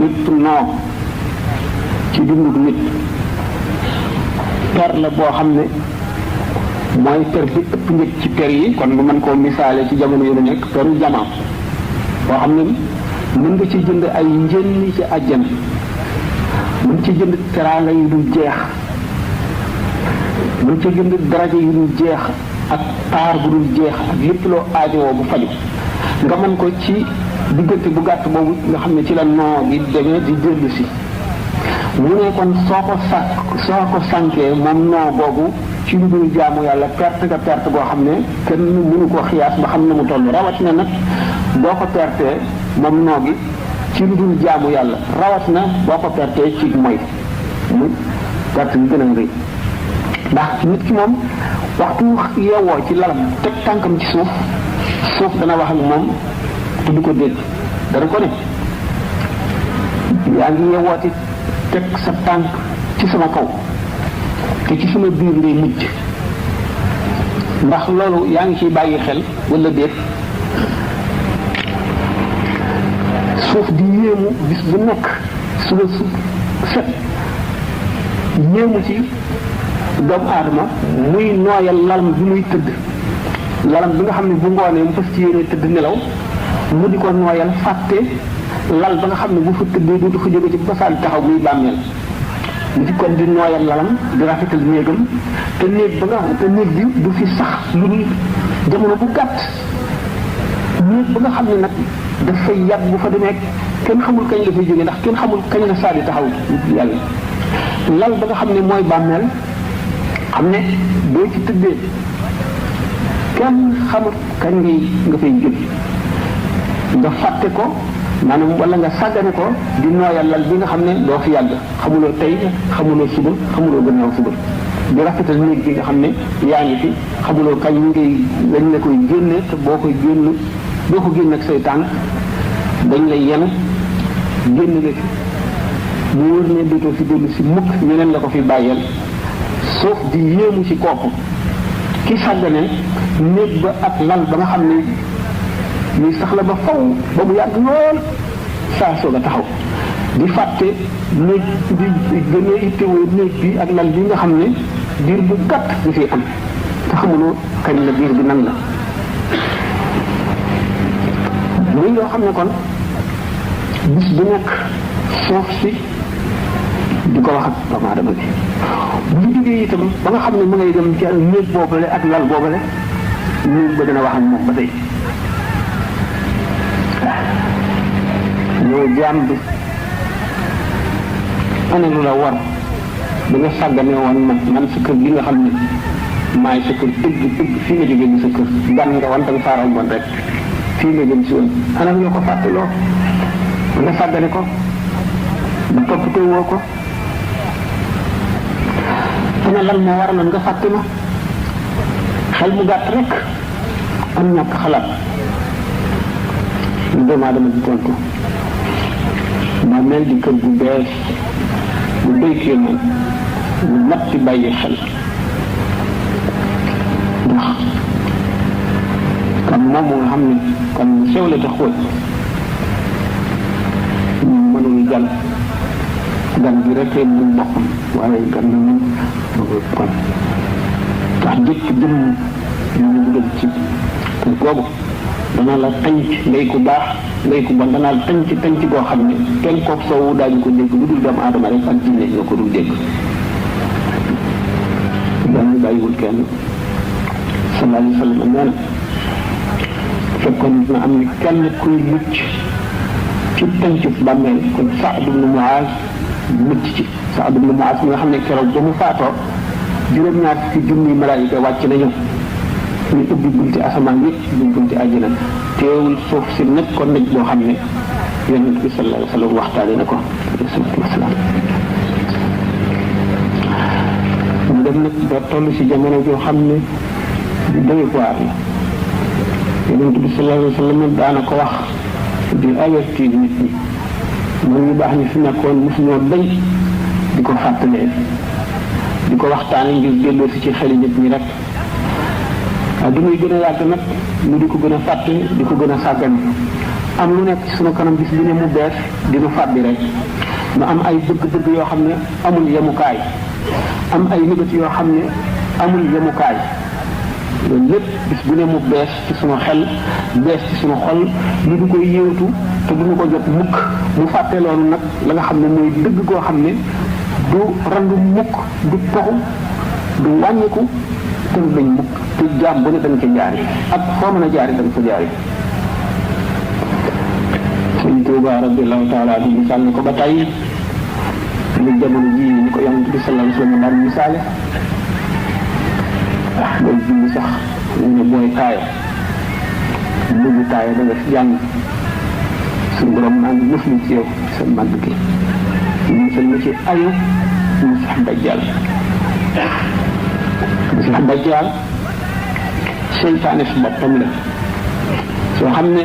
lépp noo ci dundu nit per la boo xam ne mooy per bi ëpp njëkk ci per yi kon bu mën koo misaale ci jamono yu nekk peru jamaa boo xam ne mën nga ci jënd ay njënni ci àjjana mën ci jënd teraanga yu dul jeex mën ci jënd daraja yu dul jeex ak taar bu dul jeex ak lépp loo aajowoo bu faju nga mën ko ci diggante bu gàtt boobu nga xam ne ci la noo di demee di dellu si mu ne kon soo ko sànkee moom noo boobu ci lu dul jaamu yàlla perte nga perte boo xam ne kenn mënu ko xiyaas ba xam ne mu toll rawatina nag boo ko pertee moom noo gi ci lu dul jaamu yàlla rawatina boo ko pertee ci mooy mu perte bi gën a rëy ndax nit ki moom waxtu yeewoo ci lalam teg tànkam ci suuf dana wax ak moom te du ko dégg dana ko ne yaa ngi yeewooti teg sa tànk ci sama kaw te ci sama biir ngay mujj ndax loolu yaa ngi ciy bàyyi xel wala déet suuf di yéemu bis bu nekk suba su set yéemu ci doomu aadama muy nooyal lalam bi muy tëdd lalam bi nga xam ne bu ngoonee mu fas ci yéene tëdd nelaw mu di ko nooyal fàtte lal ba nga xam ne bu fa tëddee dootu fa jóge ci basaan taxaw muy bàmmeel mu ci kon di nooyal lalam di rafetal néegam te néeg bi du fi sax lu dul jamono bu gàtt néeg ba nga xam ne nag dafay yàgg bu fa demee kenn xamul kañ la fay jóge ndax kenn xamul kañ la saa di taxaw yàlla lal ba nga xam ne mooy bàmmeel xam ne boo ci tëddee kenn xamul kañ nga fay jóge nga fàtte ko maanaam wala nga sàggane ko di nooyal lal bi nga xam ne doo fi yàgg xamuloo tey xamuloo suba xamuloo gannaaw suba di rafetal néeg bi nga xam ne yaa ngi fi xamuloo kañ dañ la koy génne te boo ko génn ak say tànk dañ lay yenu génn la fi mu wër ne dootoo fi dellu si mukk ñeneen la ko fi bàyyeel sauf di yéemu ci kooku ki sàggane néeg ba ak lal ba nga xam ne ñuy sax la ba faw ba mu yàgg lool saa soog a taxaw di fàtte néeg di gën a ittewoo néeg bi ak lal bi nga xam ne diir bu gàtt nga fi am te xamuloo kañ la diir bi nan la muy yoo xam ne kon bis bu nekk suuf si di ko wax ak doomu aadama bi bu jógee itam ba nga xam ne mu ngay dem ci néeg boobale ak lal boobale néeg ba dina wax ak moom ba tey yow jaam bi ana lu la war ba nga sàggane woon man sa kër gi nga xam ne maay sa kër dëgg fii nga jógee ni sa kër gan nga wan danga faaral moon rek fii nga jëm si woon ana ñoo ko fàttaloo ba nga sàggane ko ba toppatoo woo ko ana lan moo waraloon nga fàtte ma xel mu gàtt rek am ñàkk xalaat lu doomu aadama di tontu ma mel di kër gu bees bu béykee moom lu mat ci bàyyi xel ndax kan moom nga xam ne kan sew la te xóot mënul gan gi rek mun boppam waaye gan na mun bëgg kon tax jëkk jëmm ñu dugal ci kër googu dana la tànc ngay ku baax ngay ku bon dana la tànc goo xam ne kenn kook soowu daañu ko dégg lu dul doomu aadama rek ak jinne ñoo ko dul dégg dañu bàyyiwul kenn sallallahu alayhi wa sallam nee na fekkoon na am ni kenn kuy mucc ci tànc bàmmeel kon Saad ibn Muaz mucc ci Saad ibn Muaz mi nga xam ne keroog ba mu faatoo juróom-ñaar fukki junni malaayika wàcc nañu ñu ubbi bunti asamaan yëpp ubbi bunti àjjana teewul suuf si nekkoon naj boo xam ne yonent bi sallallahu alayhi wa sallam waxtaane na ko alayhi salaatu wasalaam mu dem nag ba toll si jamono joo xam ne doy waar la yonent bi sallallahu alayhi wa sallam daana ko wax di avertir nit ñi moom ñu baax ñi fi nekkoon mosuñoo dañ di ko fàttalee di ko waxtaane ngir delloo si ci xeli nit ñi rek waaye du muy gën a yàgg nag mu di ko gën a fàtte di ko gën a sàggan am lu nekk ci sunu kanam bis bu ne mu bees dinu fàbbi rek nu am ay bëgg-bëgg yoo xam ne amul yemukaay am ay nëbët yoo xam ne amul yemukaay loolu lépp bis bu ne mu bees ci sunu xel bees ci sunu xol ñu du koy yéewtu te duñu ko jot mukk mu fàtte loolu nag la nga xam ne mooy dëgg goo xam ne du randu mukk du toxu du wàññiku te du dañ mukk te jaam bu ne da nga ca jaari ak foo mën a jaari da nga fa jaari Sëñ Tuuba radiyallahu taala bi misaal ni ko ba tey lu jamono ji ni ko yonent bi sallallahu alayhi wa sallam daan misaale booy julli sax ñu ne booy taaya bëgg taaya da nga jàng suñu borom naan muslim ci yow sa màgg gi musal ma ci ayu Masiix Dajjaal Masiix Dajjaal seytaane su boppam la soo xam ne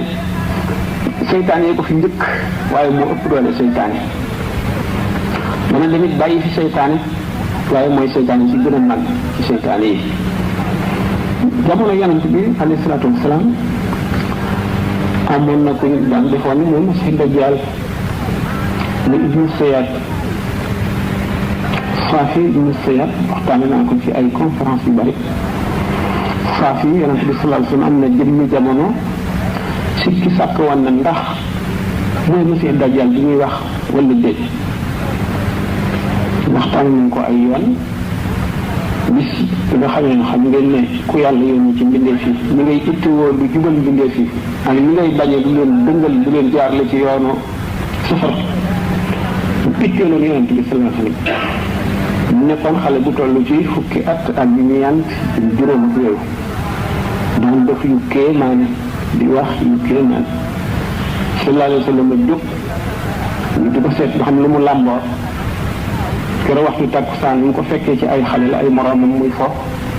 seytaane yi ko fi njëkk waaye moo ëpp doole seytaane mën na tamit bàyyi fi seytaane waaye mooy seytaane si gën a mag ci seytaane yi jamono yonent bi alayhi salaatu wasalaam amoon na ko ñu daan defoon ni moom Masiix Dajjaal ne Ibnu Sayyad Saafi Ibnu Sayyad waxtaane naa ko ci ay conférence yu bari Saafi yonent bi sallallahu alayhi wasallam am na jëmmi jamono sikki sàkk woon na ndax mooy Masiix Dajjaal bi ñuy wax wala déet waxtaan nañ ko ay yoon bis nga xamee ne xam ngeen ne ku yàlla yónni ci mbindeef yi li ngay ittiwoo lu jubal mbindeef yi ak li ngay bañee du leen dëngal du leen jaarale ci yoonu safar ittee loolu yonent bi sallallahu alayhi wasallam mu nekkoon xale bu toll ci fukki at ak ñeent juróom ak yooyu daan def yu kéemaan di wax yu kéemaan sallallahu alayhi wasallam jóg ñu di ko seet ba xam lu mu làmboo keroog waxtu takkusaan ñu ko fekkee ci ay xale la ay moroomam muy fo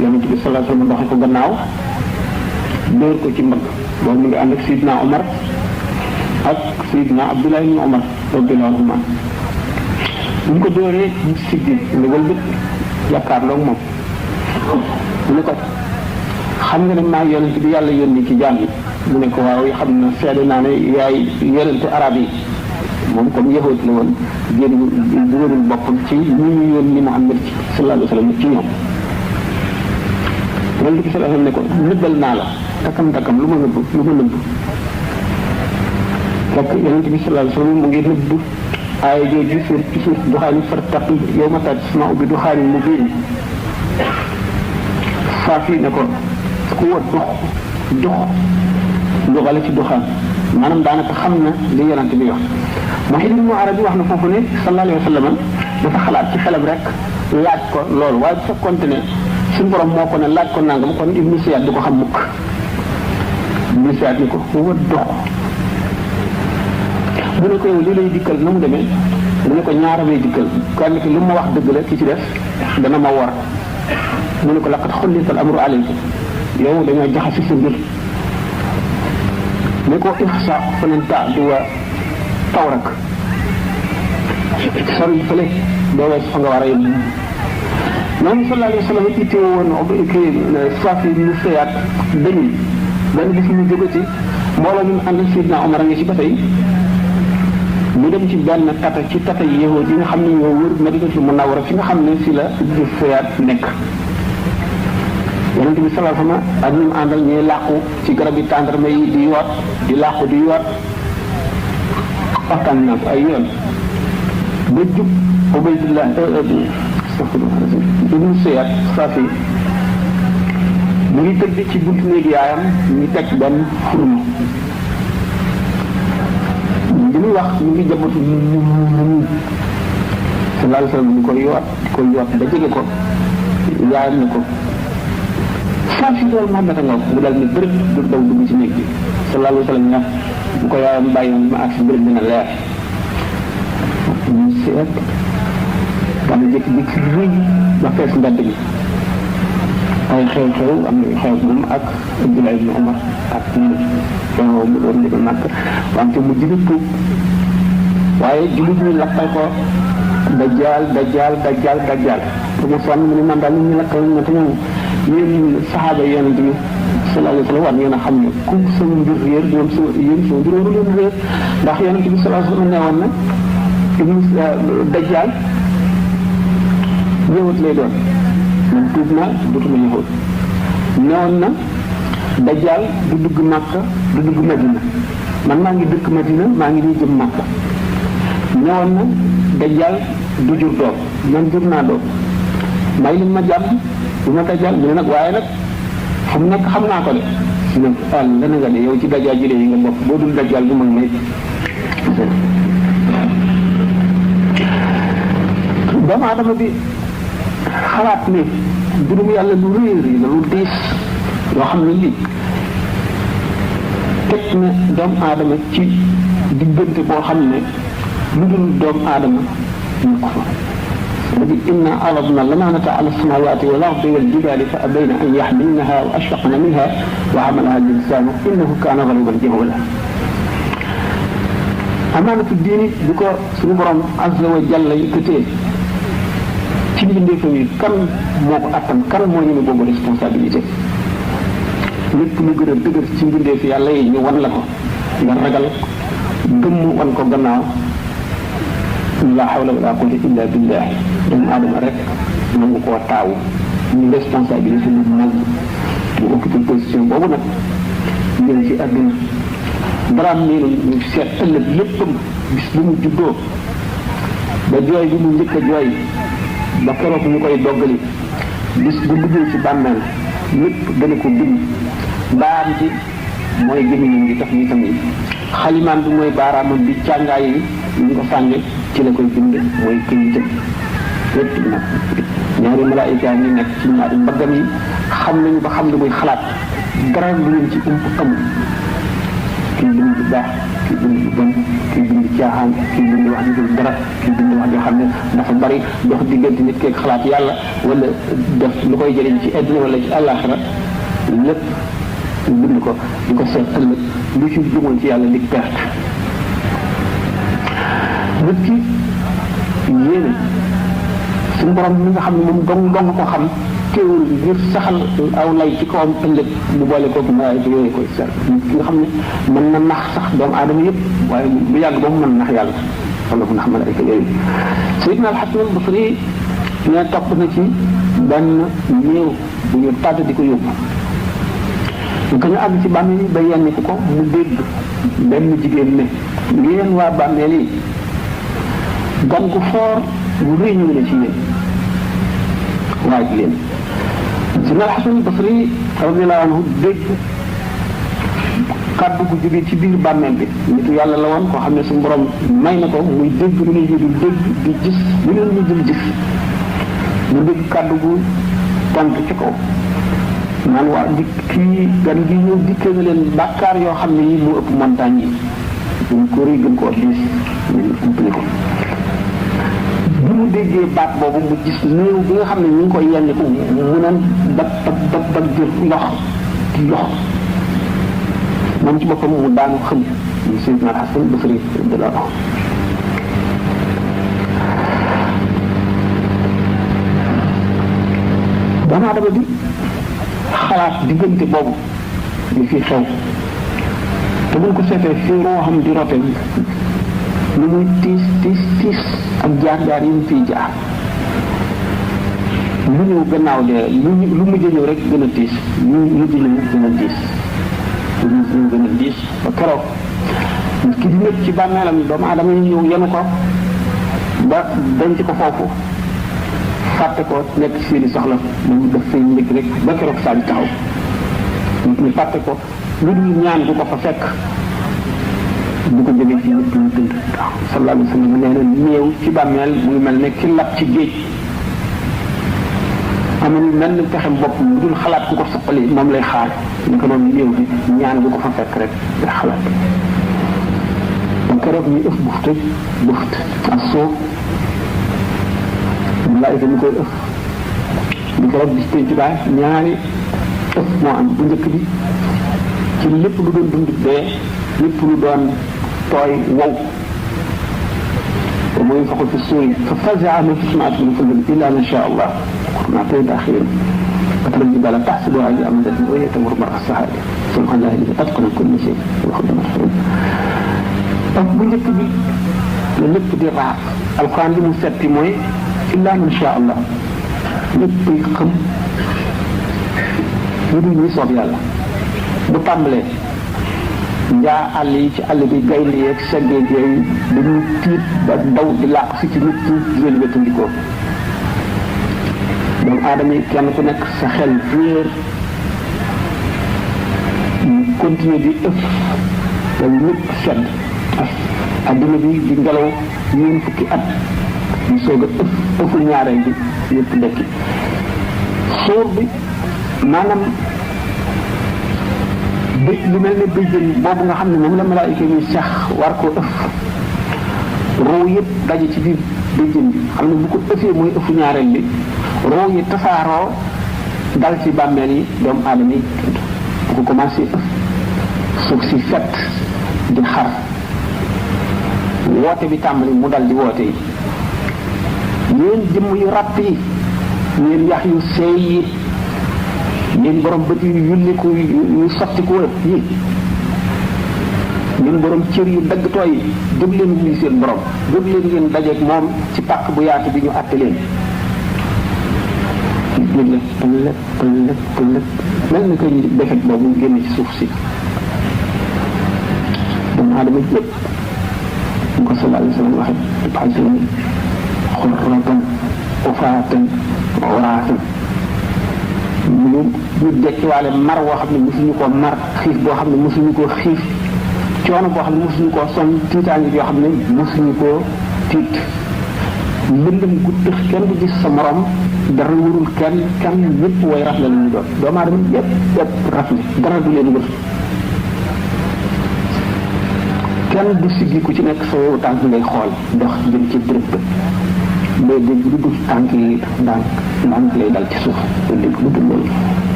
yonent bi sallallahu alayhi wasallam doxe ko gannaaw dóor ko ci mbagg boobu mu ngi ànd ak Sidna Omar ak Sidna Abdullah ibn Omar radiyallahu anhuma bu ñu ko dóoree mu siggi ne wëlbët jàkkaarloog moom mu ne ko xam nga ne maa yonent bi yàlla yónni ci jaam yi mu ne ko waaw xam na seede naa ne yaay yonente arab yi moom comme yahuud la woon génn boppam ci ñi ñu yónni Muhammad sallallahu alayhi wa sallam ci ñoom yonent bi sallallahu alayhi wa sallam ne ko nëbbal naa la takkam lu ma nëbb fekk yonent bi sallallahu alayhi wa sallam mu ngi nëbb aaya jooju ci suuf duxaani fartaqi yawma tasma'u bi duxaani mubiin Saafi ne ko ku wa doxale ci duxaan maanaam daanaka xam na li yonent bi wax Muhyiddin Ibn Arabi wax na foofu ne sallallahu alayhi wa sallam dafa xalaat ci xelam rek laaj ko loolu waaye bu fekkoonte ne suñu borom moo ko ne laaj ko nangam kon Ibnu Sayyad du ko xam mukk Ibnu Sayyad ni ko wa dox mu ne ko yow li lay dikkal na mu demee mu ne ko ñaara may dikkal kenn ki lu ma wax dëgg la ki ci def dana ma war mu ne ko laqad xullital amru alayka yow dañoo jaxasi sa mbir ne ko ixsa falan ta'du wa tawrak sori fële doo wees fa nga war a yem noonu sallallahu alayhi wa sallam itte woon Saafi ibnu Sayyad dañuy benn bis mu jóge ci mbooloo mi mu ànd Sidna Omar a ngi ci ba tey mu dem ci benn tata ci tata yi yahuud yi nga xam ne ñoo wër Madinatul Munawwara fi nga xam ne fi la Ibnu Sayyad nekk yonent bi sallallahu alayhi wa sallam ak ñu mu àndal ñuy làqu ci garab yi tàndarma yi di yoot di làqu di yoot waxtaan naa ko ay yoon ba jub Ubaydullah Ibnu Sayyad Saafi mu ngi tëdd ci buntu néegi yaayam ñu ngi teg benn xurma li muy wax mu ngi jabatu sallallahu alayhi wa sallam ñu koy yoot ba jege ko yaayam ne ko Saafi loolu Muhammad nga mu dal ni bërëb du daw dugg ci néeg bi sallallahu alayhi wa sallam ñax bu ko yaayam bàyyi ma ak si bërëb dina leer ñu seet dana jékki-jékki rëy ba fees mbedd bi ay xew-xew am na xew moom ak Abdullah ibn Umar ak xew mu doon li ko nàkk wante mu jigi tuub waaye jullit ñi lakkal ko dajjaal ba mu sonn mu ne man daal ñu lakkal ñu te ñoom yéen saxaaba yonent bi sallallahu alayhi wa sallam war ngeen a xam ne ku sama mbir réer ñoom yéen sama mbir waru leen réer ndax yonent bi sallallahu alayhi wa sallam neewoon na ibnu dajjal yëwut lay doon man tuub naa dootuma yëwut neewoon na dajjal du dugg Makka du dugg Madina man maa ngi dëkk Madina maa ngi nii jëm Makka neewoon na dajjal du jur doom man jur naa doom may leen ma jàmm bu ma dajjal mu ne nag waaye nag fu mu nekk xam naa ko de su ne la na nga de yow ci dajjal ji yi nga bokk boo dul dajjal bu mag may doomu aadama bi xalaat ne mbirum yàlla lu réer yi la lu diis loo xam ne lii teg na doomu aadama ci diggante boo xam ne lu dul doomu aadama ñu ko fa إنا عرضنا الأمانة على السماوات والأرض والجبال فأبين أن يحملنها وأشفقن منها وحملها الإنسان إنه كان ظلوما جهولا أمانة الدين بكو سunu borom azza wa jalla yëkkatee ci mbindeefam yi kan moo ko attan kan moo ñëme boobu responsabilité lépp lu gën a dëgër ci mbindeef yàlla yi ñu wan la ko nga ragal gëmm wan ko gannaaw la hawla wala quwwata illa billah doomu aadama rek nangu koo taawu ñu responsabilité lu mag bu occupé position boobu nag ngeen ci àdduna dara miinu ñu seet ëllëg léppam bis bu mu juddoo ba jooy bi mu njëkk a jooy ba keroog ñu koy doggali bis bu duggee ci bàmmeel lépp dana ko bind baam ci mooy gémmiñam gi tax ñu tamit xalimaan bi mooy baaraamam bi càngaay yi ñu ko sànge ci la koy bind mooy këyitam lépp nag ñaari malaayika yi nekk ci ñaari mbaggam yi xam nañu ba xam ne muy xalaat dara lu leen ci ump amul kii bind bu baax kii bind bu bon kii bind caaxaan kii bind wax ñu dul dara kii bind wax yoo xam ne dafa bari dox diggante nit keeg xalaat yàlla wala def lu koy jëriñ ci àddina wala ci àllaaxira lépp bind ko di ko seet ëllëg lu ci jumoon ci yàlla lig perte nit ki yéene suñu borom mi nga xam ne moom dong ko xam teewul ngir saxal aw lay ci kawam ëllëg mu boole kooku malaayika yooyu koy seet nit ki nga xam ne mën na nax sax doomu aadama yëpp waaye bu yàgg ba mu mën nax yàlla wala mu nax malaayika yooyu Sayyidina al-Hasan al-Basri ne topp na ci benn néew bu ñu tàdd di ko yóbbu ñu ñu àgg ci bàmmeel yi ba yenniku ko mu dégg benn jigéen ne ngeen waa bàmmeel yi gan gu foor bu rëy ñëw na ci yéen waaj leen Sayyidina al-Hasan al-Basri radiyallahu anhu dégg kàddu gu jóge ci biir bàmmeel bi nitu yàlla la woon koo xam ne suñu borom may na ko muy dégg lu ne ñu dul dégg di gis lu leen ñu dul gis mu dégg kàddu gu tànk ci kaw naan waa di kii gan gi ñëw dikkee na leen bàkkaar yoo xam ne yi moo ëpp montagne yi gën ko rëy gën koo diis ñu umpali ko bu mu déggee baat boobu mu gis néew bi nga xam ne ñu ngi koy yenn ko mu naan dag jër lox di lox moom ci boppam mu daanu xëm ñu Sayyidina al-Hasan al-Basri radiyallahu anhu doomu aadama bi xalaat diggante boobu li fi xew te buñ ko seetee fi roo xam di rote lu muy tiis ak jaar-jaar yi mu fiy jaar lu ñëw gannaaw de lu mujj ñëw rek gën a tiis lu mujj ñëw gën a tiis lu mujj ñëw gën a tiis ba keroog ki di nekk ci bàmmeelam doomu aadama yi ñëw yenu ko ba denc ko foofu fàtte ko nekk ci seeni soxla moom daf fay nekk rek ba keroog saa di taxaw ñu fàtte ko lu dul ñaan bu ko fa fekk bu ko jógee ci nit ñu dund sallallahu alayhi wa sallam nee na néew ci bàmmeel mu ngi mel ne ki lab ci géej amul mel ni pexem bopp lu dul xalaat ku ko soppali moom lay xaar ñu ko noonu néew bi ñaan bu ko fa fekk rek day xalaat ba keroog ñu ëf buft ak soo malaayika ñu koy ëf di keroog bis penc baay ñaari ëf moo am bu njëkk bi ci lépp lu doon dund dee lépp lu doon tooy wow wa mooy faxul fi suuri fa fazaa man fi samaati min fadlin illa ma sha Allah naa tey daa xëy وترى الجبال تحسبها جامدة وهي تمر مر السحاب سبحان الله الذي أتقن كل شيء وخلق محفوظ bu njëkk bi la lépp di raaf alxuraan li mu setti mooy illa man sha allah léppay xam lu dul ñuy soob yàlla bu tàmbalee njaa àll yi ci àll bi gaynde yeeg seggeeg yooyu dañuy tiit ba daw di làq si ci nit ñi di leen wétandikoo doomu aadama yi kenn ku nekk sa xel réer continuer di ëpp dañu ñëpp sedd adduna bi di ngelaw ñeen fukki at ñu soog a ëpp ñaareel bi ñëpp dekki suur bi maanaam bi lu mel ne béjjën boobu nga xam ne moom la malaayika yi sax war koo ëpp roo yëpp daje ci biir béjjën bi xam ne bu ko ëffee mooy ëpp ñaareel bi roo yi tasaaroo dal ci bàmmeel yi doomu aadama yi bu ko commencé ëpp suuf si fet di xar woote bi tàmbali mu dal di woote yi yéen jëmm yu ràpp yi yéen yax yu seey yi yéen borom bët yu yulliku yu sottiku yi yéen borom cër yu dagg tooy yi jóg leen wuy seen borom jóg leen ngeen dajeeg moom ci pàkk bu yaatu bi ñu àtte leen pëllëg mel na koy defet boobu génn ci suuf si doomu aadama yëpp ñu ko sallallahu alayhi wa sallam waxe tubxasin xurratan ufaatan waraatan ñu dekkiwaale mar woo xam ne mosuñu koo mar xiif boo xam ne mosuñu koo xiif coono boo xam ne mosuñu koo sonn tiitaangi yoo xam ne mosuñu koo tiit lëndëm gu tëx kenn du gis sa morom dara wërul kenn ñëpp way rafle la ñu doon doomu aadama yëpp rafle dara du leen wër kenn du siggi ku ci nekk sa wewu tànk ngay xool dox jëm ci béréb ba mais dégg lu dul tànk yi ndànk lay dal ci suuf loolu dégg lu dul loolu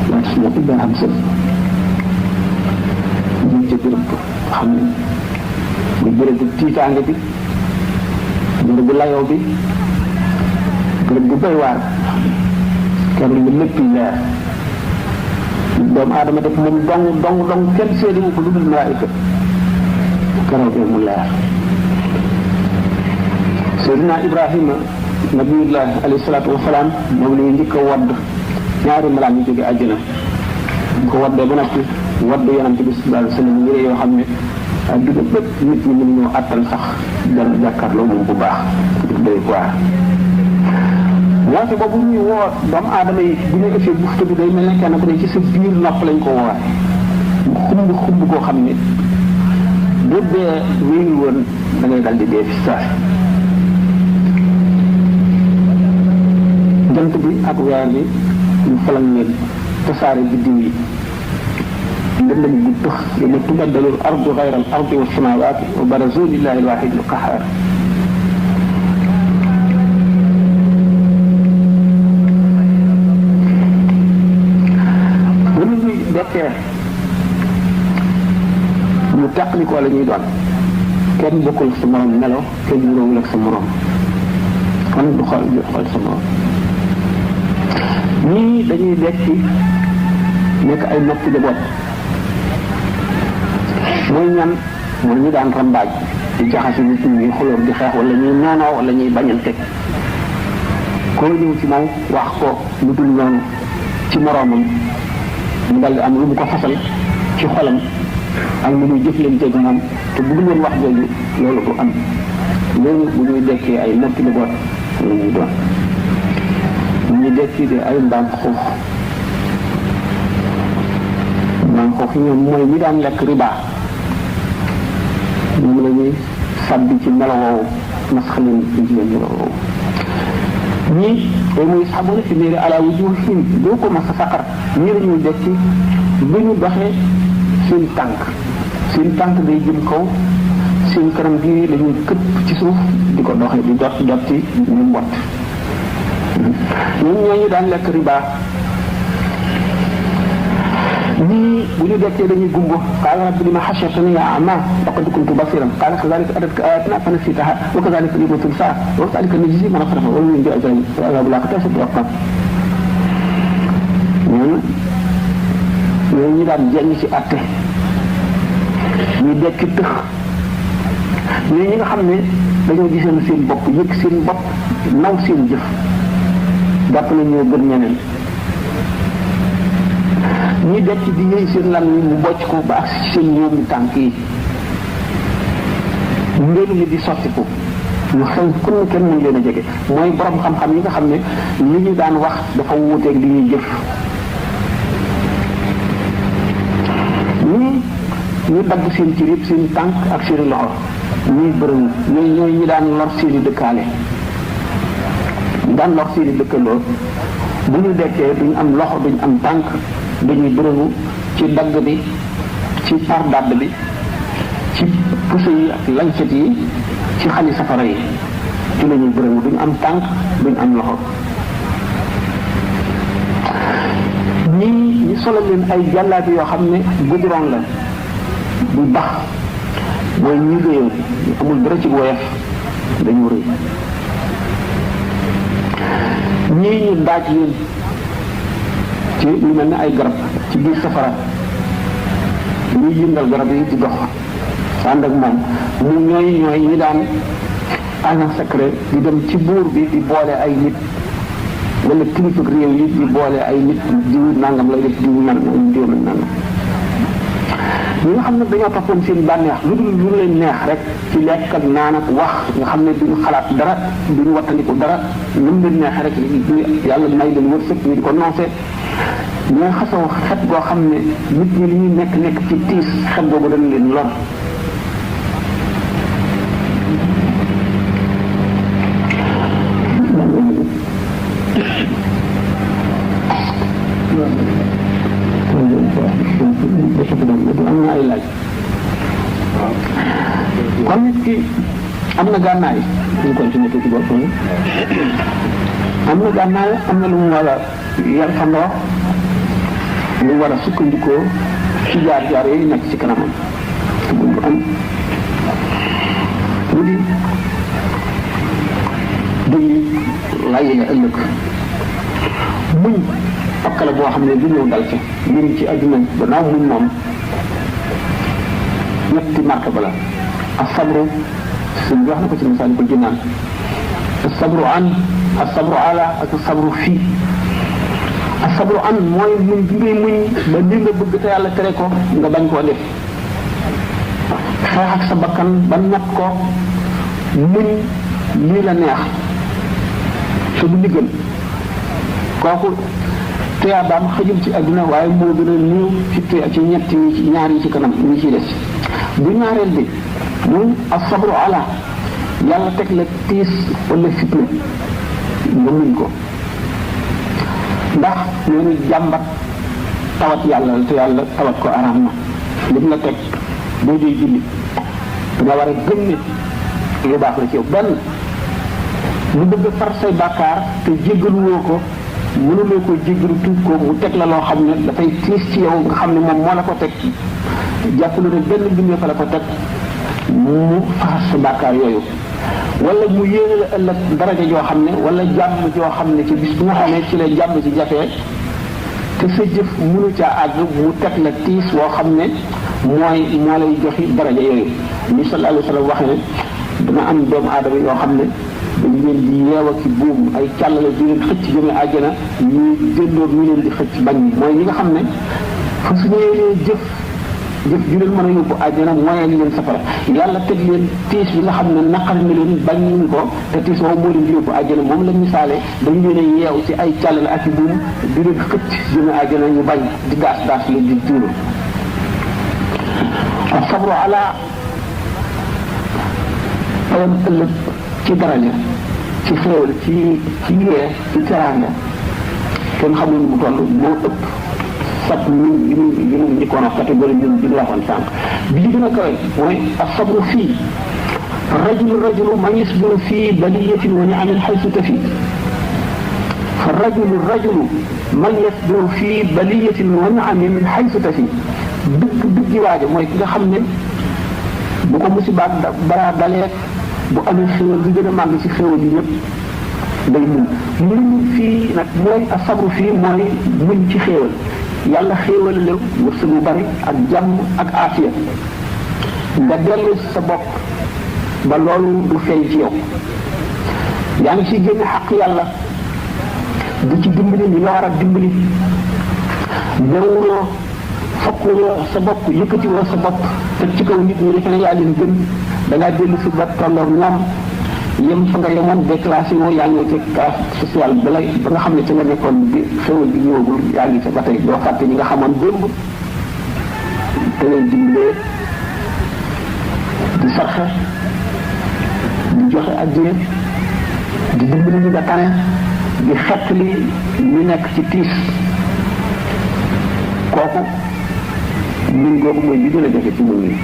waaye su ma ubbee am sën jëm ci béréb ba xam ne muy béréb bu tiitaange bi béréb bu layoo bi béréb bu doy waar kenn lu lépp leer doomu aadama def moom dong kenn seediwu ko lu dul malaayika keroog mu leer Seydina Ibrahima nabiyullah alayhi salaatu wasalaam moom la ñu njëkk a wadd ñaari malaan yu jóge àjjana ko waddee ba noppi wadd yonent bi sallallahu alayhi wa sallam yére yoo xam ne adduna bépp nit ñi mën ñoo àttal sax dara jàkkaarloo moom bu baax daf doy waar woote boobu ñuy woo doomu aadama yi bu ñu ëffee bufta bi day mel ne kenn ku ne ci sa biir nopp lañ ko woote mu xumb koo xam ne bu dee wéyul woon da ngay dal di dee fi saa jant bi ak weer bi ñu falang leen tasaare biddiw yi lëndëm gu tëx yawma tubaddalu al-ardu ghayra al-ardi wa as-samaawaatu wa barazu lillahi al-waahid al-qahhaar bu ñu dekkee ñu tàqalikoo la ñuy doon kenn bokkul sa morom melo kenn juróowul ak sa morom kon du xool sa morom ñii dañuy dekki nekk ay noppi jaboot mooy ñan mooy ñu daan rambaaj di jaxase nit ñi xulóor di xeex wala ñuy noonoo wala ñuy bañante koo ñëw ci moom wax ko lu dul noonu ci moroomam mu dal di am lu mu ko fasal ci xolam ak lu muy jëflanteeg moom te bu dul woon wax jooju loolu du am loolu bu ñuy dekkee ay noppi jaboot la ñuy doon ñu dekki de ay mbaam xuux ñoom mooy ñi daan lekk riba ñoom la ñuy sàbbi ci melo woowu masxalin ci leen melo woowu ñii day muy sabuna fi niiri ala wujuhihim doo ko mas a saqar ñii dañuy dekki bu ñu doxee seen tànk day jëm kaw seen kanam gi la ñuy këpp ci suuf di ko doxee di dotti ñu mbott ñun ñooñu daan lekk riba ñii bu ñu dekkee dañuy gumbo qaala rabbi lima hashartani a'maa laqad kuntu basiran qaala kadhalika atatka ayaatuna fanasitahaa wa kadhalika al-yawma tunsaa wa kadhalika najzii man asrafa wa man yujza azaabu l-aaxirati ashaddu 'iqaaban ñooñu ñu daan jàng ci àtte ñu dekki tëx ñooñu ñi nga xam ne dañoo giseen seen bopp yëg seen bopp naw seen jëf jàpp nañ ñoo gën ñeneen ñi dekk di yëy seen lan yi mu bocc ko ba ak seen yóomi tànk yi mbélu mi di sotti ko ñu xew kun kenn mënu leen a jege mooy borom xam-xam yi nga xam ne li ñu daan wax dafa wuuteeg li ñuy jëf ñii ñu dagg seen cër yëpp seen tànk ak seen loxo ñuy bërëmu ñooy ñi daan lor seeni dëkkaale daan lor seeni dëkkandoo bu ñu dekkee duñ am loxo duñ am tànk dañuy bërëmu ci dagg bi ci par dàdd bi ci puso yi ak lancet yi ci xali safara yi ci la ñuy bërëmu duñ am tànk duñ am loxo ñi solal leen ay jàllaabi yoo xam ne goudron la bu bax mooy ñi réew ñu amul dara ci woyof dañu rëy ñii ñu daaj leen ci lu mel ne ay garab ci biir safara ñuy yëngal garab yi di dox ànd ak moom mu ñooy ñi daan agent secret di dem ci buur bi di boole ay nit wala kilifa réew yi di boole ay nit diw nangam lay def diw nangam diw nangam ñi nga xam ne dañoo toppoon seen bànneex lu dul lu leen neex rek ci lekk ak naan ak wax nga xam ne duñu xalaat dara duñu wattandiku dara lu mu leen neex rek yàlla may leen wërsëg ñu di ko noncé ñooy xasoo xet goo xam ne nit ñi li ñuy nekk ci tiis xet googu dañ leen lor am na ay laaj kon nit ki am na gànnaay ñu continuer ci bopp am na gànnaay am na lu mu war a yar fandoo lu war a sukkandikoo ci jaar-jaar yooyu nekk ci kanamam bu mu am lu di dëgg laaj la ëllëg muñ pakk la boo xam ne du ñëw dal ci mbir ci àdduna gannaaw muñ moom ñetti martaba la asabru suñ wax na ko ci misaal ko jinnaan asabru an asabru ala ak asabru fii asabru an mooy muñ bi ngay muñ ba li nga bëgg te yàlla tere ko nga bañ koo def xeex ak sa bakkan ba not ko muñ lii la neex te du liggal kooku tuyaabaam xëjul ci àdduna waaye moo gën a néew ci ñetti ñaar yi ci kanam ñi ciy des bu ñaareel bi muy asabru ala yàlla teg la tiis wala fitna nga muñ ko ndax ñoonu jàmbat tawat yàlla te yàlla tawat ko araam na lim la teg boo dee julli nga war a gëm ne lu baax la ci yow benn lu bëgg far say bàkkaar te jéggaluwoo ko mënuloo ko jéggalu tuub ko mu teg la loo xam ne dafay tiis ci yow nga xam ne moom moo la ko teg jàpp lu ne benn bindee fa la ko teg mu faxas sa bàkkaar yooyu wala mu yéene la ëllëg daraja joo xam ne wala jàmm joo xam ne ci bis bu nga xam ne ci la jàmm ci jafee te sa jëf mënu caa àgg mu teg la tiis woo xam ne moo lay joxi daraja yooyu ni sallallahu alayhi wa sallam wax ne dana am doomu aadama yoo xam ne dañu leen di yeew ak buum ay càllale di leen xëcc jëme àjjana ñuy déndoor ñu leen di xëcc bañ mooy ñi nga xam ne fa su ñëwee jëf ju leen mën a yóbbu àjjana mooy li leen safara yàlla teg leen tiis bi nga xam ne naqari na leen bañ ñu ko te tiis boobu moo leen di yóbbu àjjana moom la misaale dañu leen a yeew ci ay càllale ak buum di leen xëcc jëme àjjana ñu bañ di daas leen di tuuru asabru ala ayam ëllëg ci daraja ci xéewal ci yee ci teraanga kenn xamul mu toll moo ëpp sab li mu njëkkoon a catégorie bi ñu waxoon sànq bi li gën a kawe mooy asabru fii rajulu man yasbiru fii baliyatin wa ni'amin xaysu tafi fa rajulu man yasbiru fii baliyatin wa ni'amin xaysu tafi dëgg waaja mooy ki nga xam ne bu ko musibaat balaa dalee bu amee xéwal bi gën a màgg ci xéwal yi ñëpp day muñ fii nag mooy asabru fii mooy muñ ci xéewal yàlla xéewal la wërsëg bu bari ak jàmm ak aafiya nga dellu sa bopp ba loolu du feeñ ci yow yaa ngi ciy génne xaq yàlla di ci dimbali li nga war a dimbali bewuloo fokkuloo sa bopp yëkkatiwoo sa bopp te ci kaw nit ñi defe ne yaa leen gën da ngaa dellu si ba tolloog ñoom yem fa nga yemoon déclassé woo yaa ngi ci classe sociale ba nga xam ne ci nga nekkoon bi xewal bi ñëwagul yaa ngi ca ba tey doo fàtte ñi nga xamoon démb te leen dimbalee di sarxe di joxe addiya di dimbali ñi nga tane di xettali ñu nekk ci tiis kooku ñun googu mooy li gën a jafe ci ñun ñi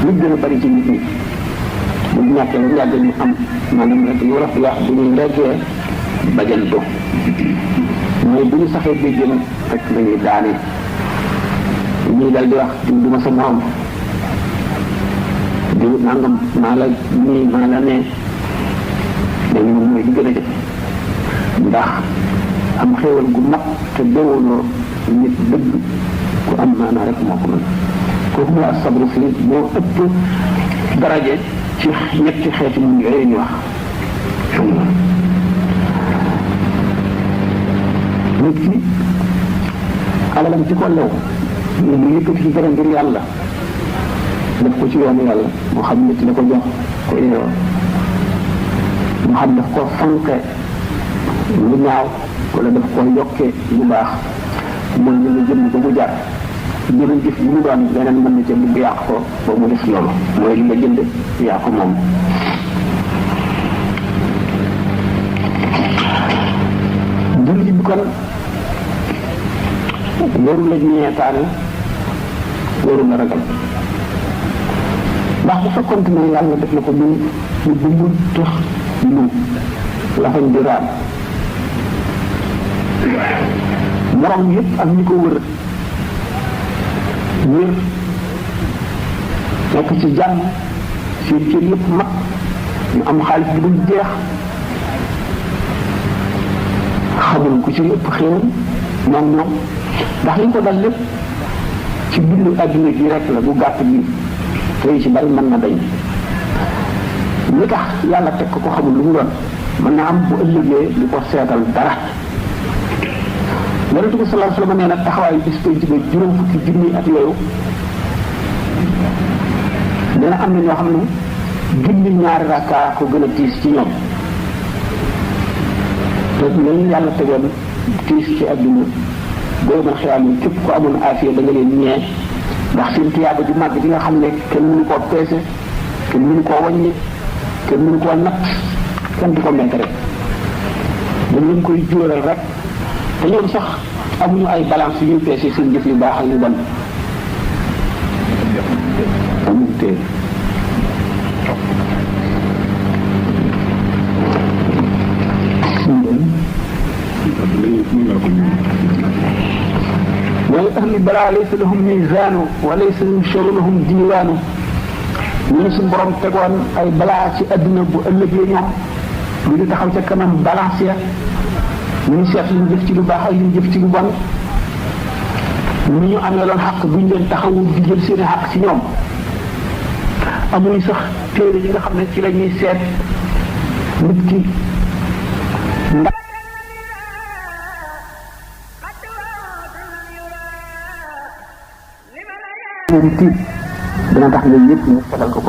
lu gën a bari ci nit ñi bu ñu ñàkkee lu yàgg ñu am maanaam rek lu rafet wax bu ñuy reggee bajal do mooy bu ñu saxee béjjën rek lañuy daane ñuy dal di wax du ma sa morom di nangam maa la nii maa la nee léegi moom mooy li gën a jafe ndax am xéewal gu mag te bewuloo nit dëgg ku am maanaa rek moo ko mën kooku mooy asabru fii moo ëpp daraje ci ñetti xeeti muñ yooyu ñu wax nit ki alalam ci ko lew mu yëkkati ci dara ngir yàlla def ko ci yoonu yàlla moo xam nit la ko jox ko yeewoo moo xam daf ko fanke lu ñaaw wala daf ko yokkee lu baax mooy ñu nga jënd ko mu jar jënd jëf bu mu doon leneen mën na ca dugg yàq ko ba mu def loolu mooy li nga jënd yaa ko moom jullit bi kon waru la ñeetaane waru la ragal ndax bu fekkoon ne yàlla def na ko ñu dumbul tax ñu lafañ di raam morom yëpp ak ñi ko wër wér nekk ci jàmm seen cër yëpp mag ñu am xaalis bi duñ jeex xamul ku ci ëpp xéewal moom ñoom ndax li ko dal lépp ci bindu àdduna gi rek la bu gàtt gi te ci bari mën na dañ li tax yàlla teg ko xamul lu mu doon mën na am bu ëllëgee li ko seetal dara yonent bi sallallahu alayhi wa sallam nee na taxawaayu bis koy ci ba juróom fukki junni at yooyu dina am na ñoo xam ne julli ñaari rakka ko gën a tiis ci ñoom te lañu yàlla tegoon tiis ci àdduna booy man xiyaam yi képp ko amoon aafiya da nga leen ñee ndax seen tiyaaba ju màgg bi nga xam ne kenn mënu koo peese kenn mënu koo wàññi kenn mënu koo natt kenn du ko mekk rek dañ leen koy jural rek te ñoom sax amuñu ay balance yu ñuy peese seen jëf yu baax ak yu bon amuñu téye mooy ahli balaa laysa lahum mizaanu wa laysa yunsharu lahum diiwaanu ñu suñu borom tegoon ay balaa ci adduna bu ëllëgee ñoom lu ñu taxaw ca kanam balance ya ñu ngi seet li ñu jëf ci lu baax ak li ñu jëf ci lu bon ni ñu amee loon xaq duñ leen taxawu di jël seen i xaq ci ñoom amuñu sax téere yi nga xam ne ci la ñuy seet nit ki ndax moom tiit dina tax nga lépp ñu setal ko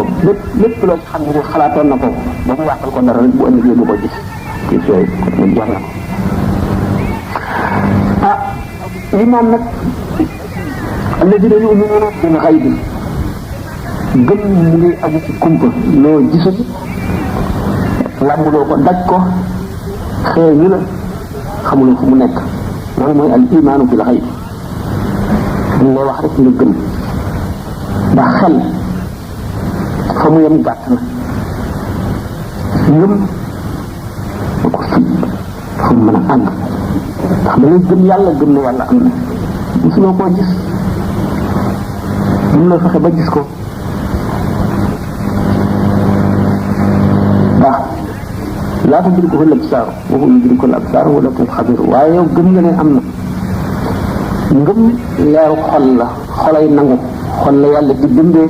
lépp loo ci xam ne xalaatoon na ko ba mu waxal ko dara rek bu ëllëgee du ko gis ci sooy ko moom wax na ko li moom nag alladina yu'minuna bil ghaybi gëm mu ngi aju ci kumpa loo gisul làmbuloo ko daj ko xeeñu la xamuloo fu mu nekk loolu mooy al imaanu bil ghaybi dañ lay wax rek nga gëm ndax xel fa mu yem gàtt na ngëm ba ko fi fa mu mën a àgg ndax da ngay gëm yàlla gëm na yàlla am na mosuloo koo gis mun la fexe ba gis ko ndax laa tudrikuhu al-absaar wa huwa yudriku al-absaar wa latiful xabiir waaye yow gëm nga ne am na ngëm leeru xol la xolay nangu xol la yàlla di bindee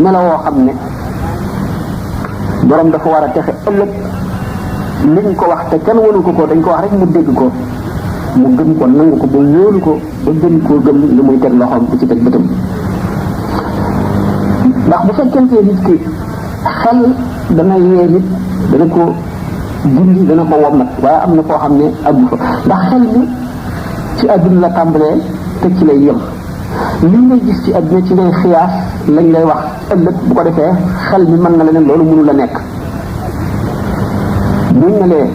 melawoo xam ne borom dafa war a texe ëllëg liñ ko wax te kenn wënu ko dañ ko wax rek mu dégg ko mu gëm ko nangu ko ba wóolu ko ba gën koo gëm li muy teg loxoom bu ci teg bëtam ndax bu fekkente nit ki xel dana yee nit dana ko gindi dana ko wommat waaye am na koo xam ne àggu fa ndax xel mi ci àdduna la tàmbalee te ci lay yem li ngay gis ci àdduna ci ngay xiyaas lañ lay wax ëllëg bu ko defee xel mi mën na leneen loolu mënu la nekk buñ ne lee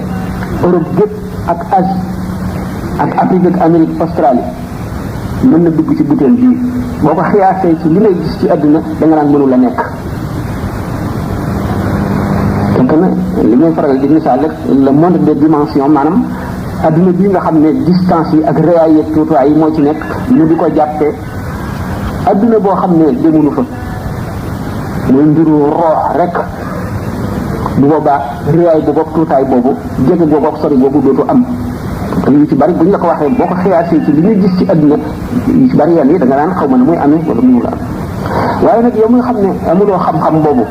Europe gépp ak Asie ak Afrique ak Amérique Australie mën na dugg ci butéel bii boo ko xiyaasee ci li ngay gis ci àdduna da nga naan mënu la nekk fekk na li ngay faral di misaal rek le monde des dimensions maanaam adduna bii nga xam ne distance yi ak réyaay ak tuutaay yi moo ci nekk ñu di ko jàppee adduna boo xam ne demuñu fa mooy mbiru roox rek bu boobaa réyaay boobu ak tuutaay boobu jege boobu ak sori boobu dootu am te yu ci bari buñ la ko waxee boo ko xiyaasee ci li ñuy gis ci adduna yu ci bari yenn yi da nga naan xaw ma ne muy amee wala mënu la am waaye nag yow mi nga xam ne amuloo xam-xam boobu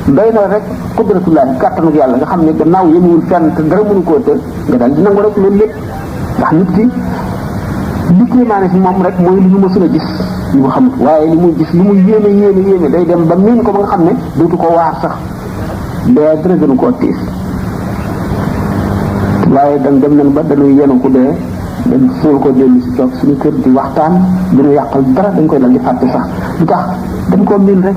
doy na rek qudratullahi kàttanug yàlla nga xam ne gannaaw yemuwul fenn te dara mënu koo tër nga daal di nangu rek loolu lépp ndax nit ki li kéemaane si moom rek mooy li ñu mësul a gis li mu xamut waaye li muy gis li muy yéeme day dem ba miin ko ba nga xam ne dootu ko waar sax dee dara gënu koo tiis waaye dem nañ ba dañuy yenu ku dee dañ suul ko dellu si toog suñu kër di waxtaan duñu yàqal dara dañ koy dal di fàtte sax lu tax dañ koo miin rek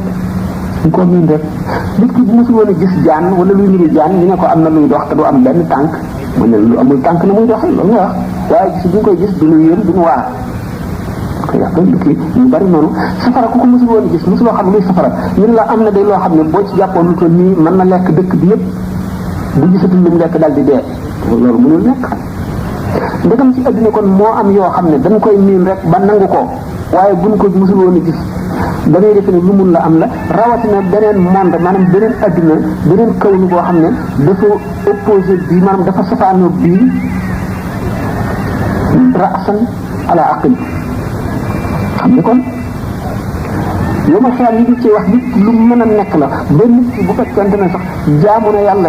nit ki bu mësul woon a gis jaan wala luy niru jaan ñu ne ko am na luy dox te du am benn tànk mu ne lu amul tànk na muy doxee loolu nga wax waaye gis bu ñu koy gis du ñu yéen du ñu waar ko yàq kii ñu bari noonu safara ku ko mësul woon a gis mësuloo xam luy safara ñu ne la am na day loo xam ne boo ci jàppoon lu toll nii mën na lekk dëkk bi yëpp bu gisatul lu mu lekk daal di dee loolu mënul nekk ndegam ci adduna kon moo am yoo xam ne dañ koy miin rek ba nangu ko waaye buñ ko mësul woon a gis da ngay defe ne lu mun la am la rawatina beneen monde maanaam beneen adduna beneen kaw ni boo xam ne dafa opposé bii maanaam dafa safaanoo bii raasan ala aqil xam ne kon yow ma xeal li ñu ci wax nit lu mën a nekk la ba nit ki bu fekkente ne sax jaamu yàlla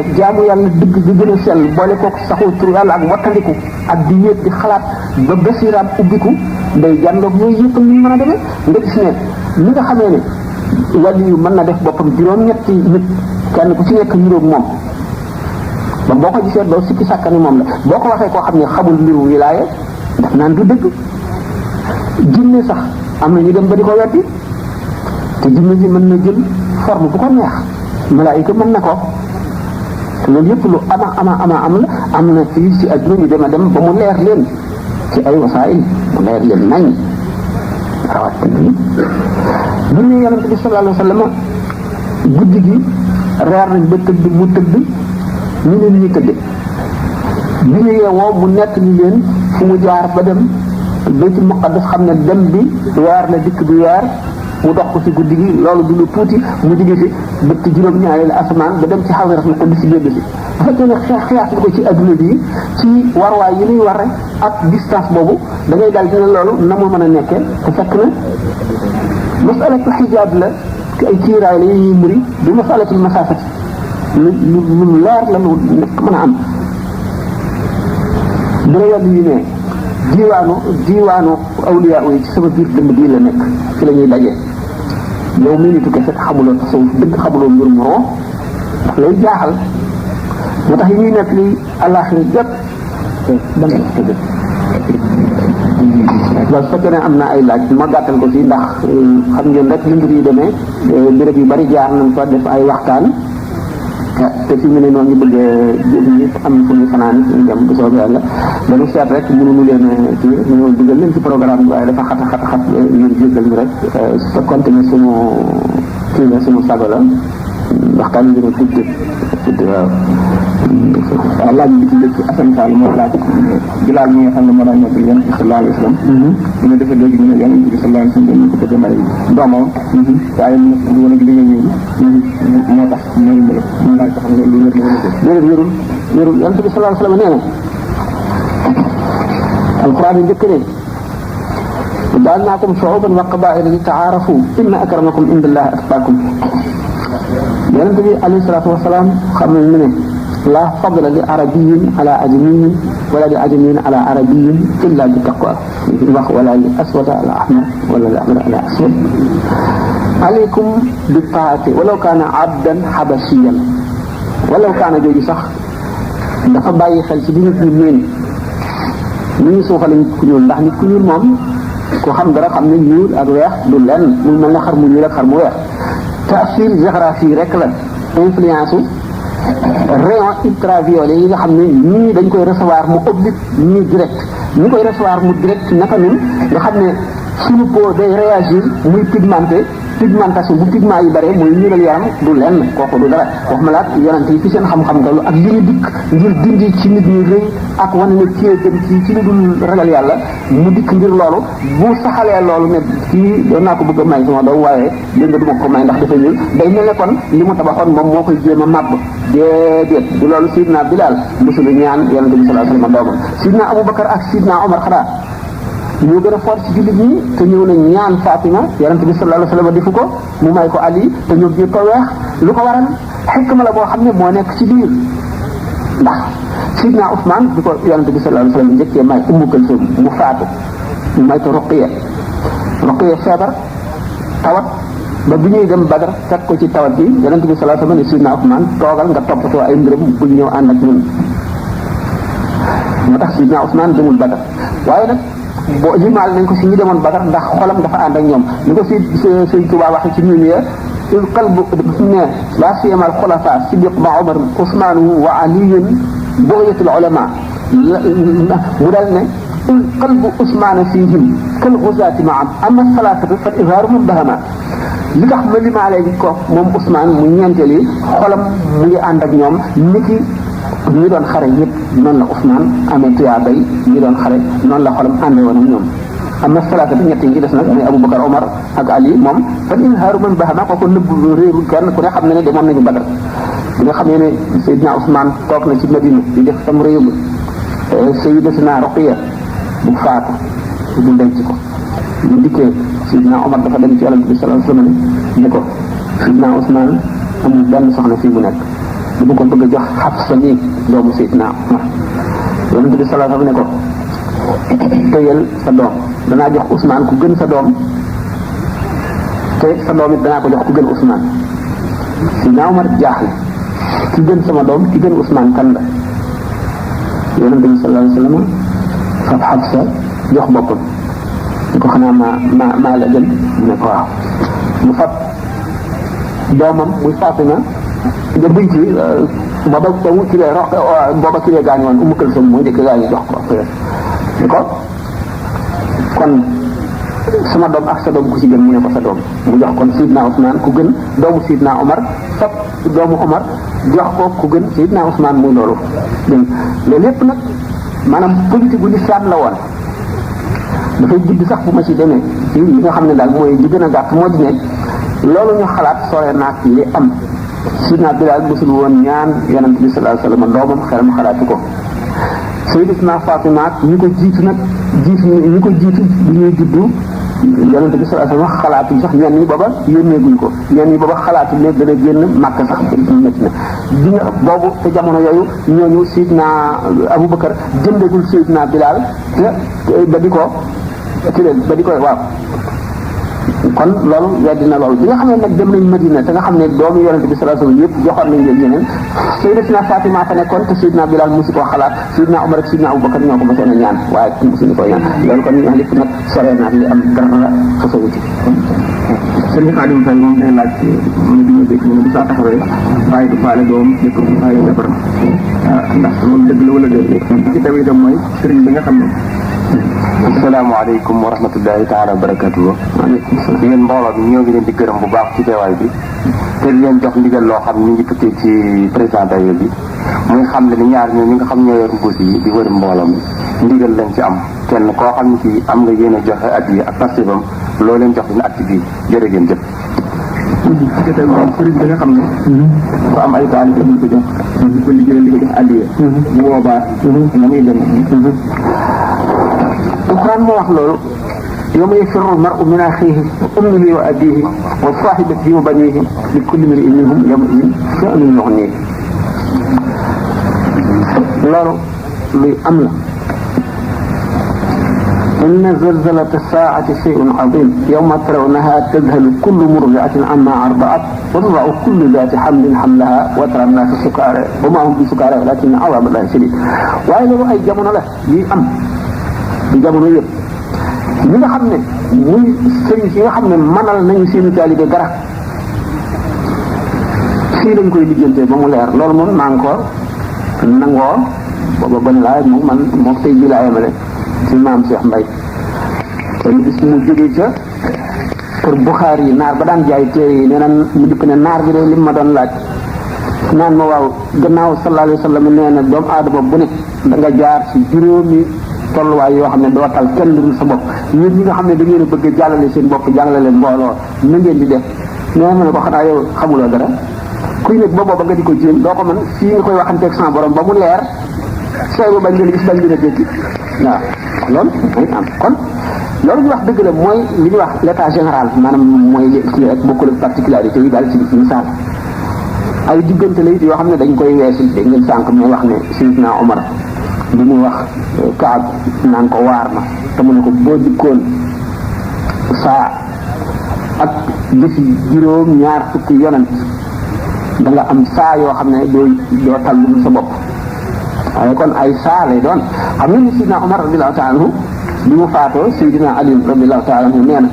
dëgg di gën a sell boole kook saxoo tur yàlla ak wattandiku ak di wéet di xalaat ba basiraam ubbiku day jàndoog yooyu yëpp ñu mën a demee nga gis ne li nga xamee ne wàllu yu mën na def boppam juróom-ñetti nit kenn ku ci nekk niroog moom ba boo ko gisee doo sikki sàkkani moom la boo ko waxee koo xam ne xamul mbiru wilaaye daf naan du dëgg jinne sax am na ñu dem ba di ko weddi te jinne ji mën na jël forme bu ko neex malaayika mën na ko te loolu yëpp lu am la am na fii ci àdduna ñu dem a dem ba mu leer leen ci ay wasaayil mu leer leen nañ rawatina bu ñu yonent bi sallallahu alayhi wa sallam guddi gi reer nañ ba tëdd mu tëdd ñu leen ñuy tëdde bi ñu yeewoo mu nekk ni leen fu mu jaar ba dem baytul muqaddas xam ne dem bi weer la dikk bi weer mu dox ko ci guddi gi loolu du lu tuuti mu jóge fi bëtt juróom-ñaareelu asamaan ba dem ci xawratul qudus si génn si bu fekkee ne xiyaas ko ci adduna bi ci warwaay yi ñuy war ak distance boobu da ngay daal dina loolu na mu mën a nekkee te fekk na masalatul xijaab la ay kiiraay la ñuy muri du masalatul masaafat lu leer la lu nekk mën a am dina yàlla yi ne diiwaanu awliya yi ci sama biir dënd bii la nekk ci la ñuy daje yow mii nitu kese xamuloo tasawuf dëgg xamuloo mbir mu roo ndax lay jaaxal moo tax yi ñuy nekk li àllaaxira jëpp danga tëdd waaw su fekkee ne am na ay laaj ma gàttal ko si ndax xam ngeen rek li mbir yi demee béréb yu bari jaar nañ fa def ay waxtaan te fi mu ne noonu ñu bëgg ñi am fu ñu fanaan ñu dem bu soobee yàlla dañu seet rek mënuñu leen ci ñu dugal leen ci programme bi waaye dafa xat ñu jéggal ñu rek su fekkoon ne suñu kii la suñu sago la waxtaan bi dina tudd waaw laaj bi ci njëkk Assane Sall moo laaj Bilaal mi nga xam ne moo daan nekk yonent bi sallallahu alayhi wa sallam ñu ne dafa dégg ñu ne yonent bi sallallahu alayhi wa sallam dañu ko bëgg a may doomam waaye mu woon ak li nga ñëw moo tax mooy mbir mu laaj ko xam nga lu wér la wala déedéet wérul wérul yonent bi sallallahu alayhi wasallam nee na alquran njëkk ne ja'alnaakum shu'uuban wa qabaa'ila li ta'aarafu inna akramakum indallahi atqaakum yonent bi alayhi salaatu wasalaam xam nañ ne la fadla li arabiyyin ala ajamiyyin wala li ajamiyyin ala arabiyyin illa bi taqwa wax wala li aswada ala ahmar wala li ahmar ala aswad alaykum bi taati walaw kaana abdan habashiyan walaw kaana jooju sax dafa bàyyi xel ci bi nit ñi meen ñu suuxale nit ku ñuul ndax nit ku ñuul moom ko xam dara xam ne ñuul ak weex du lenn mu mel ne xar mu ñuul ak xar mu weex taasir géographie rek la influence rayon ultraviolet yi nga xam ne ñii dañ koy recevoir mu oblique ñii direct ñi koy recevoir mu direct naka ñun nga xam ne suñu peau day réagir muy pigmentation bu pigment yi bare mooy ñuulal yaram du lenn kooku du dara wax ma laat yonante yi fi seen xam-xam dalu ak li ñu dikk ngir dindi ci nit ñi rëy ak wane ne kii jëm ci lu dul ragal yàlla mu dikk ngir loolu bu saxalee loolu ne kii doon naa ko bëgg a may sama doom waaye dégg nga du ma ko may ndax dafa ñuul day mel ne kon li mu tabaxoon moom moo koy jéem a màbb déedéet du loolu Sidna Bilal musulu ñaan yonante bi sallallahu alayhi wasallam doomam Sidna Aboubacar ak Sidna Omar xanaa ñoo gën a fort ci jullit ñi te ñëw na ñaan Fatima yonent bi sallallahu alayhi wasallam defu ko mu may ko Ali te ñoom ñëpp ko weex lu ko waral xikma la boo xam ne moo nekk ci biir ndax Sidna Ousmane bi ko yonent bi sallallahu alayhi wasallam njëkkee may Ummu Kulsum mu faatu mu may ko Ruqiya feebar tawat ba bi ñuy dem Badar fekk ko ci tawat bi yonent bi sallallahu alayhi wasallam ne Sidna Ousmane toogal nga toppatoo ay mbiram bul ñëw ànd ak ñun moo tax Sidna Ousmane demul Badar waaye nag boo limaal nañ ko si ñu demoon Badar ndax xolam dafa ànd ak ñoom ni ko si Sëñ Tuubaa waxe ci Mimiya il qalbu ne la siyama al xulafa Siddiq ma Omar Ousmane wa Aliyun bughyatul ulama mu dal ne il qalbu Ousmane fihim kal ghuzaati ma'am amma salaasatu fa izhaaru man bahama li tax ma limaale ko moom Ousmane mu ñeenteel yi xolam mu ngi ànd ak ñoom niki ñi doon xare yëpp noonu la Ousmane amee tuyaabay ñi doon xare noonu la xolam àndee woon ak ñoom am na salaata bi ñett yi ci des nag muy Aboubacar Omar ak Ali moom fan izhaaru man bahama kooku nëbb réerul kenn ku ne xam ne ne demoon nañu Badar bi nga xam ne Seydina Ousmane toog na ci Madina di def tam réew mi Sayyidatina Ruqiya bu faatu bu denc ko ñu dikkee Seydina Omar dafa dem ci Yonent bi sallallahu alayhi wasallam ne ko Seydina Ousmane amul benn soxna fii mu nekk bu ko bëgg a jox Xafsa nii doomu Seydina Omar Yonent bi sallallahu alayhi wasallam ne ko tëyal sa doom danaa jox Ousmane ku gën sa doom te sa doom it danaa ko jox ku gën Ousmane Seydina Omar jaaxle ki gën sama doom ki gën Ousmane kan la Yonent bi sallallahu alayhi wasallam fab Xafsa jox boppam ñu ko xanaa maa la gën mu ne ko waaw mu fab doomam muy Fatima nga buñ ci booba ki lee gaañu woon Umu Kulsum moo njëkk gaañu jox ko ni ko kon sama doom ak sa doom ku ci gën mu ne ko sa doom mu jox kon Sidna Ousmane ku gën doomu Sidna Omar fab doomu Omar jox ko ku gën Sidna Ousmane muy loolu dégg loolu lépp nag maanaam politique bu l'islam la woon dafay judd sax bu ma ci demee ci li nga xam ne daal mooy li gën a gàtt moo di ne loolu ñu xalaat sore naag yi am Sidna Bilal mosul woon ñaan Yonent bi sallallahu alayhi wasallam doomam xelam xalaatu ko Sayyidatuna Fatima ñi ko jiitu bu ñuy juddu Yonent bi sallallahu alayhi wasallam xalaatuñ sax ñenn ñi booba yónneeguñ ko ñenn ñi booba xalaatuñ ne dana génn Makka sax métti na di nga boobu te jamono yooyu ñooñu Sidna Aboubacar jëndagul Sayyidina Bilal te ba di ko waaw kon loolu weddi na loolu bi nga xam ne nag dem nañ Madina te nga xam ne doomu Yonent bi sallallahu alayhi wasallam yëpp joxoon nañ leen yeneen Sayyidatina Fatima fa nekkoon te Sayyidina Bilal mosu koo xalaat Sayyidina Omar ak Sayyidina Aboubacar ñoo ko mosoon a ñaan waaye mosuñu ko ñaan loolu kon ñu lépp nag sore na li am dara façon ci sëñ Xaadim Fay moom day laaj mu di ñu dégg mu di saa taxawee bàyyi du faale doom ne ko bàyyi jabar ndax loolu dëgg la wala dëgg ci tamit itam mooy sëriñ bi nga xam ne asalaamaaleykum wa rahmatullahi taala wa barakatuhu di ngeen mbooloo bi ñoo ngi leen di gërëm bu baax ci teewaay bi te di leen jox ndigal loo xam ñu ngi tukkee ci président dayo bi muy xam ne ni ñaar ñoo ñi nga xam ñoo yor mbuus yi di wër mbooloo mi ndigal lañ ci am kenn koo xam ne ci am nga yéen a joxe at yi ak pastéfam loo leen jox dina at bi jërë ngeen jëf ci te moom sëriñ bi nga xam ne dafa am ay taalibe ñu ko jox di ko liggéeyal di ko jox addiya bu boobaa na muy dem alquran moo wax loolu yawma yafirru al-mar'u min akhihi wa ummihi wa abiihi wa saahibatihi wa baniihi li kulli imri'in minhum yawma'idhin sha'nun yughniih loolu luy am la inna zalzalata as-saa'ati shay'un 'aziim yawma tarawnahaa tadhalu kullu murdi'atin 'ammaa arda'at wa tada'u kullu dhaati hamlin hamlahaa wa tara an-naasa sukaaraa wa maa hum bi sukaaraa walaakinna 'adhaaba Allaahi shadiid waaye loolu ay jamono la yuy am di jamono yëpp ñi nga xam ne muy sëriñ si nga xam ne mënal nañu seeni taalibe dara fii lañ koy lijjantee ba mu leer loolu moom maa ngi ko nangoo booba ban laay man moom tey ji laa yemale ci maam Cheikh Mbaye kon bis mu jógee ca pour Buxaar yi naar ba daan jaay téere yi nee na mu dikk ne naar bi de lim ma doon laaj naan ma waaw gannaaw sallallahu alayhi wa sallam nee na doomu aadama bu ne da nga jaar ci juróomi tolluwaay yoo xam ne doo tal kenn lu dul sa bopp yéen ñi nga xam ne da ngeen a bëgg a jàllale seen bopp jàllale leen mbooloo na ngeen di def nee na ko xanaa yow xamuloo dara kuy nekk booba ba nga di ko jéem doo ko mën fii nga koy waxanteeg sama borom ba mu leer sooy ba bañ leen gis bañ leen a dégg waaw loolu mooy am kon loolu ñu wax dëgg la mooy li ñuy wax l'état général maanaam mooy li rek bokkul ak particularité yi daal ci misaal ay diggante la it yoo xam ne dañ koy weesil dégg ngeen sànq may wax ne Seydina Omar bi mu wax Kaab naan ko waar ma te mu ne ko boo dikkoon saa ak gis juróom ñaar fukki yonent da nga am saa yoo xam ne doo tal lu sa bopp waaye kon ay saa lay doon xam nga ni Seydina Omar radiyallahu ta'ala anhu bi mu faatoo Seydina Ali radiyallahu ta'ala anhu nee na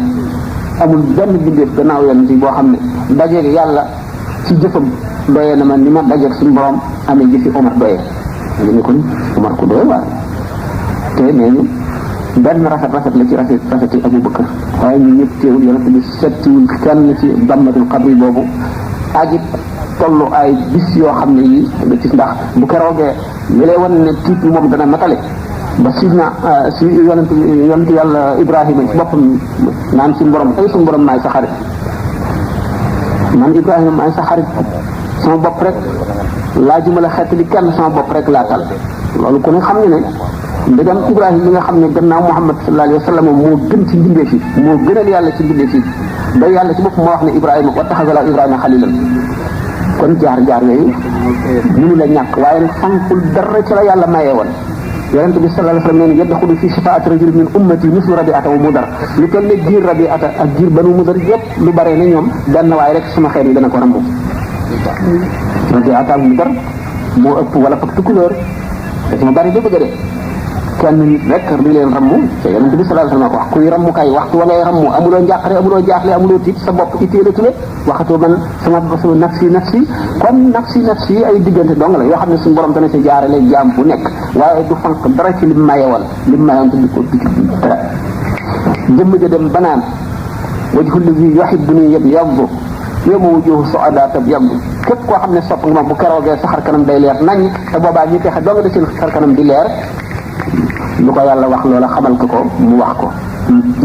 amul benn bindeef gannaaw yonent yi boo xam ne dajeeg yàlla ci jëfam doyee na ma ni ma dajeeg suñu borom amee jëfi Omar doyee ñu ne kon Omar ko doy waar te nee ñu benn rafet la ci rafeti Abu Bakar waaye ñu ñëpp teewul yonent bi settiwul kenn ci dammatul xabri boobu ak it tollu ay bis yoo xam ne yi nga gis ndax bu keroogee li lay wan ne tiit bi moom dana matale ba si yonent yàlla Ibrahima ci boppam naan suñu borom ay suñu borom maay sa xarit man Ibrahima maay sa xarit sama bopp rek laajuma la xeetali kenn sama bopp rek laa tal loolu ku ne xam ne ndegam Ibrahima mi nga xam ne gannaaw Muhammad sallallahu alayhi wa sallam moo gën ci mbindeef yi moo gënal yàlla ci mbindeef yi ba yàlla ci bopp moo wax ne Ibrahima wattaxaza Ibrahima xalilan kon jaar yooyu mënu la ñàkk waaye nag sànkul dara ci la yàlla mayee woon yonent bi sallallahu alayhi wa sallam nee na yadxulu fi shifaati rajulin min ummati mislu Rabi'ata wa Mudar lu toll ne giir Rabi'ata ak giir Banu Mudar yëpp lu bare na ñoom benn waaye rek sama xeet yi dana ko rambu Rabi'ata ak Mudar moo ëpp wala fak tukulóor dafa bari ba bëgg a def kenn nit rek di leen rammu te yonent bi sallallahu alayhi wa sallam wax kuy rammu kay waxtu wa ngay rammu amuloo njàqare amuloo jaaxle amuloo tiit sa bopp ittee la tule waxatoo man sama nafsi kon nafsi ay diggante dong la yoo xam ne suñu borom dana ci jaarale jaam bu nekk waaye du fanq dara ci lim mayewoon te di ko dara jëmm ja dem banaan wajhu llazi yuhibbuni yabyaddu yawma wujuhu su'adaa tabyaddu képp koo xam ne sopp nga ma bu keroogee sa xar kanam day leer nañ te boobaa ñi texe dong da seen xar kanam di leer lu ko yàlla wax loola xamal ko mu wax ko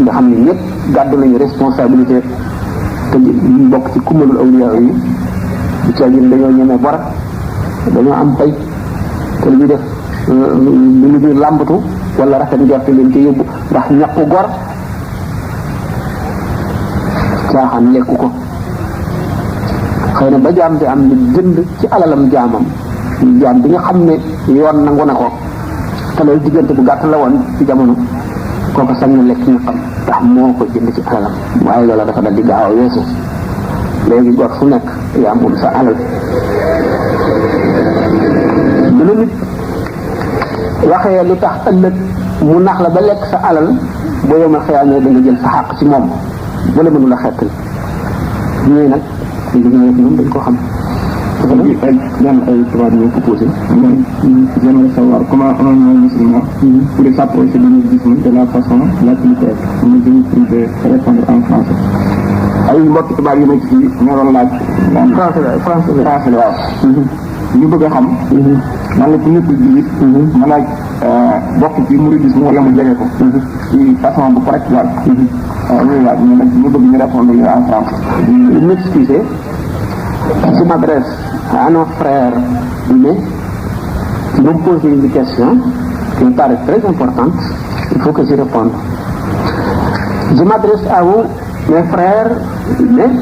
nga xam ne ñëpp gàddu nañu responsabilité te ñu bokk ci kumalul awliya yi di ca ñun dañoo ñemee bor dañoo am pay te lu ñu def lu ñu làmbatu wala rafet njort leen ci yóbbu ndax ñàkku gor caaxaan lekku ko xëy na ba jaam di am lu jënd ci alalam jaam bi nga xam ne yoon nangu na ko te loolu diggante bu gàtt la woon ci jamono kooku sañ na lekk ñu xam ndax moo ko jënd ci alalam waaye loola dafa dal di gaaw a weesu léegi gor fu nekk yaa moom sa alal bu la nit waxee lu tax ëllëg mu nax la ba lekk sa alal boo yomal xëyaamee da nga jël sa xàq ci moom bu la mënula xettal ñooy nag li ñëwee ñoom dañ ko xam ay tubaab ñoo ko posé. J'aimerais savoir comment un musulman pourrait s'approcher du mouridisme de la façon la plus claire. Mais je vous prie de répondre en français. ay mbokki tubaab yi nekk fii ñoo doon laaj. français waaw. ñu bëgg a xam. nan la ci nit di jullit. mën a bokk ci mouridisme wala mu jege ko. ci façon bu correct daal. loolu laaj ñu nag ñu bëgg ñu répondre en France. M'excuser, je m'adresse à nos frères humains qui m'ont posé une question qui me paraît très importante. Il faut que j'y réponde. Je m'adresse à vous, mes frères humains.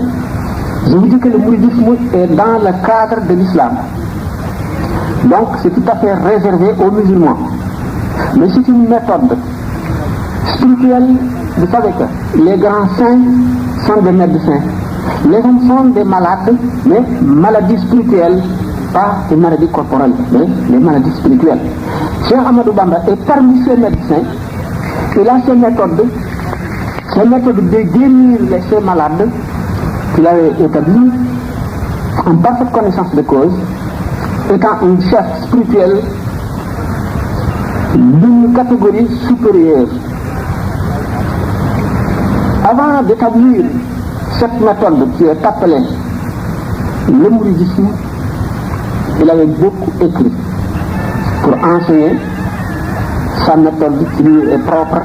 Je vous dis que le mouridisme est dans le cadre de l'islam. Donc c'est tout à fait réservé aux musulmans. Mais c'est une méthode spirituelle. Vous savez que les grands saints sont des médecins. Les hommes sont des malades, mais maladies spirituelles, pas des maladies corporelles, mais des maladies spirituelles. Cheikh Ahmadou Bamba est parmi ces médecins. Il a ces méthodes de guérir ces malades qu'il avait établies en parfaite connaissance de cause, étant un chef spirituel d'une catégorie supérieure. Avant d'établir cette méthode qui est appelée le mouridisme, il avait beaucoup écrit pour enseigner sa méthode qui lui est propre,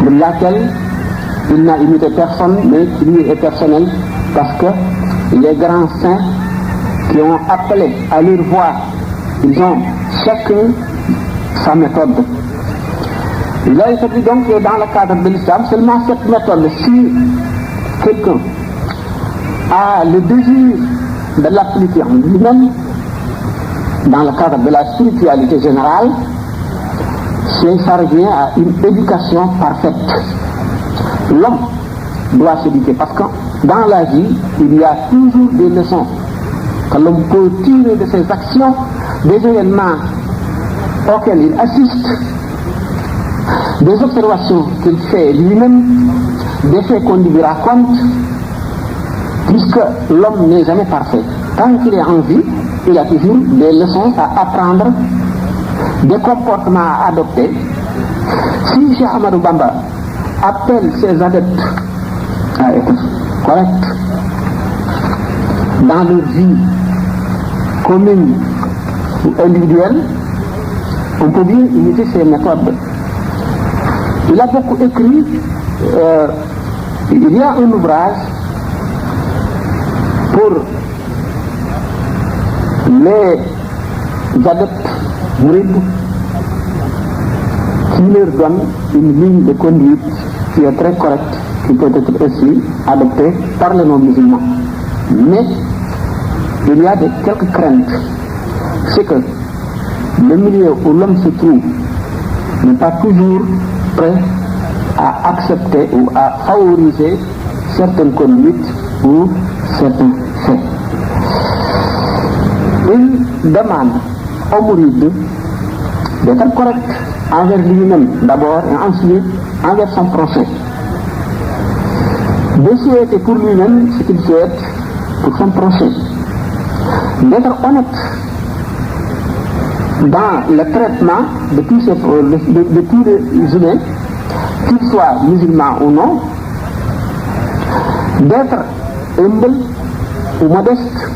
de laquelle il n'a imité personne, mais qui lui est personnel, parce que les grands saints qui ont appelé à leur voix, ils ont chacun sa méthode. Il a établi donc que dans le cadre de l'islam, seulement cette méthode, si quelqu'un a le désir de l'appliquer en lui-même, dans le cadre de la spiritualité générale, ça revient à une éducation parfaite. L'homme doit s'éduquer parce que dans la vie, il y a toujours des leçons que l'homme peut tirer de ses actions, des événements auxquels il assiste, des observations qu'il fait lui-même, des faits qu'on lui raconte, puisque l'homme n'est jamais parfait. Tant qu'il est en vie, il a toujours des leçons à apprendre, des comportements à adopter. Si Cheikh Ahmadou Bamba appelle ses adeptes à être corrects dans leur vie commune ou individuelle, on peut bien imiter ses méthodes. Il a beaucoup écrit, il y a un ouvrage pour les adeptes mourides qui leur donne une ligne de conduite qui est très correcte, qui peut être aussi adoptée par les non-musulmans. Mais il y a quelques craintes. C'est que le milieu où l'homme se trouve n'est pas toujours prêt à accepter ou à favoriser certaines conduites ou certains faits. Il demande au mouride d'être correct envers lui-même d'abord et ensuite envers son prochain. De souhaiter pour lui-même ce qu'il souhaite pour son prochain. D'être honnête dans le traitement de tous les humains, qu'ils soient musulmans ou non, d'être humble ou modeste,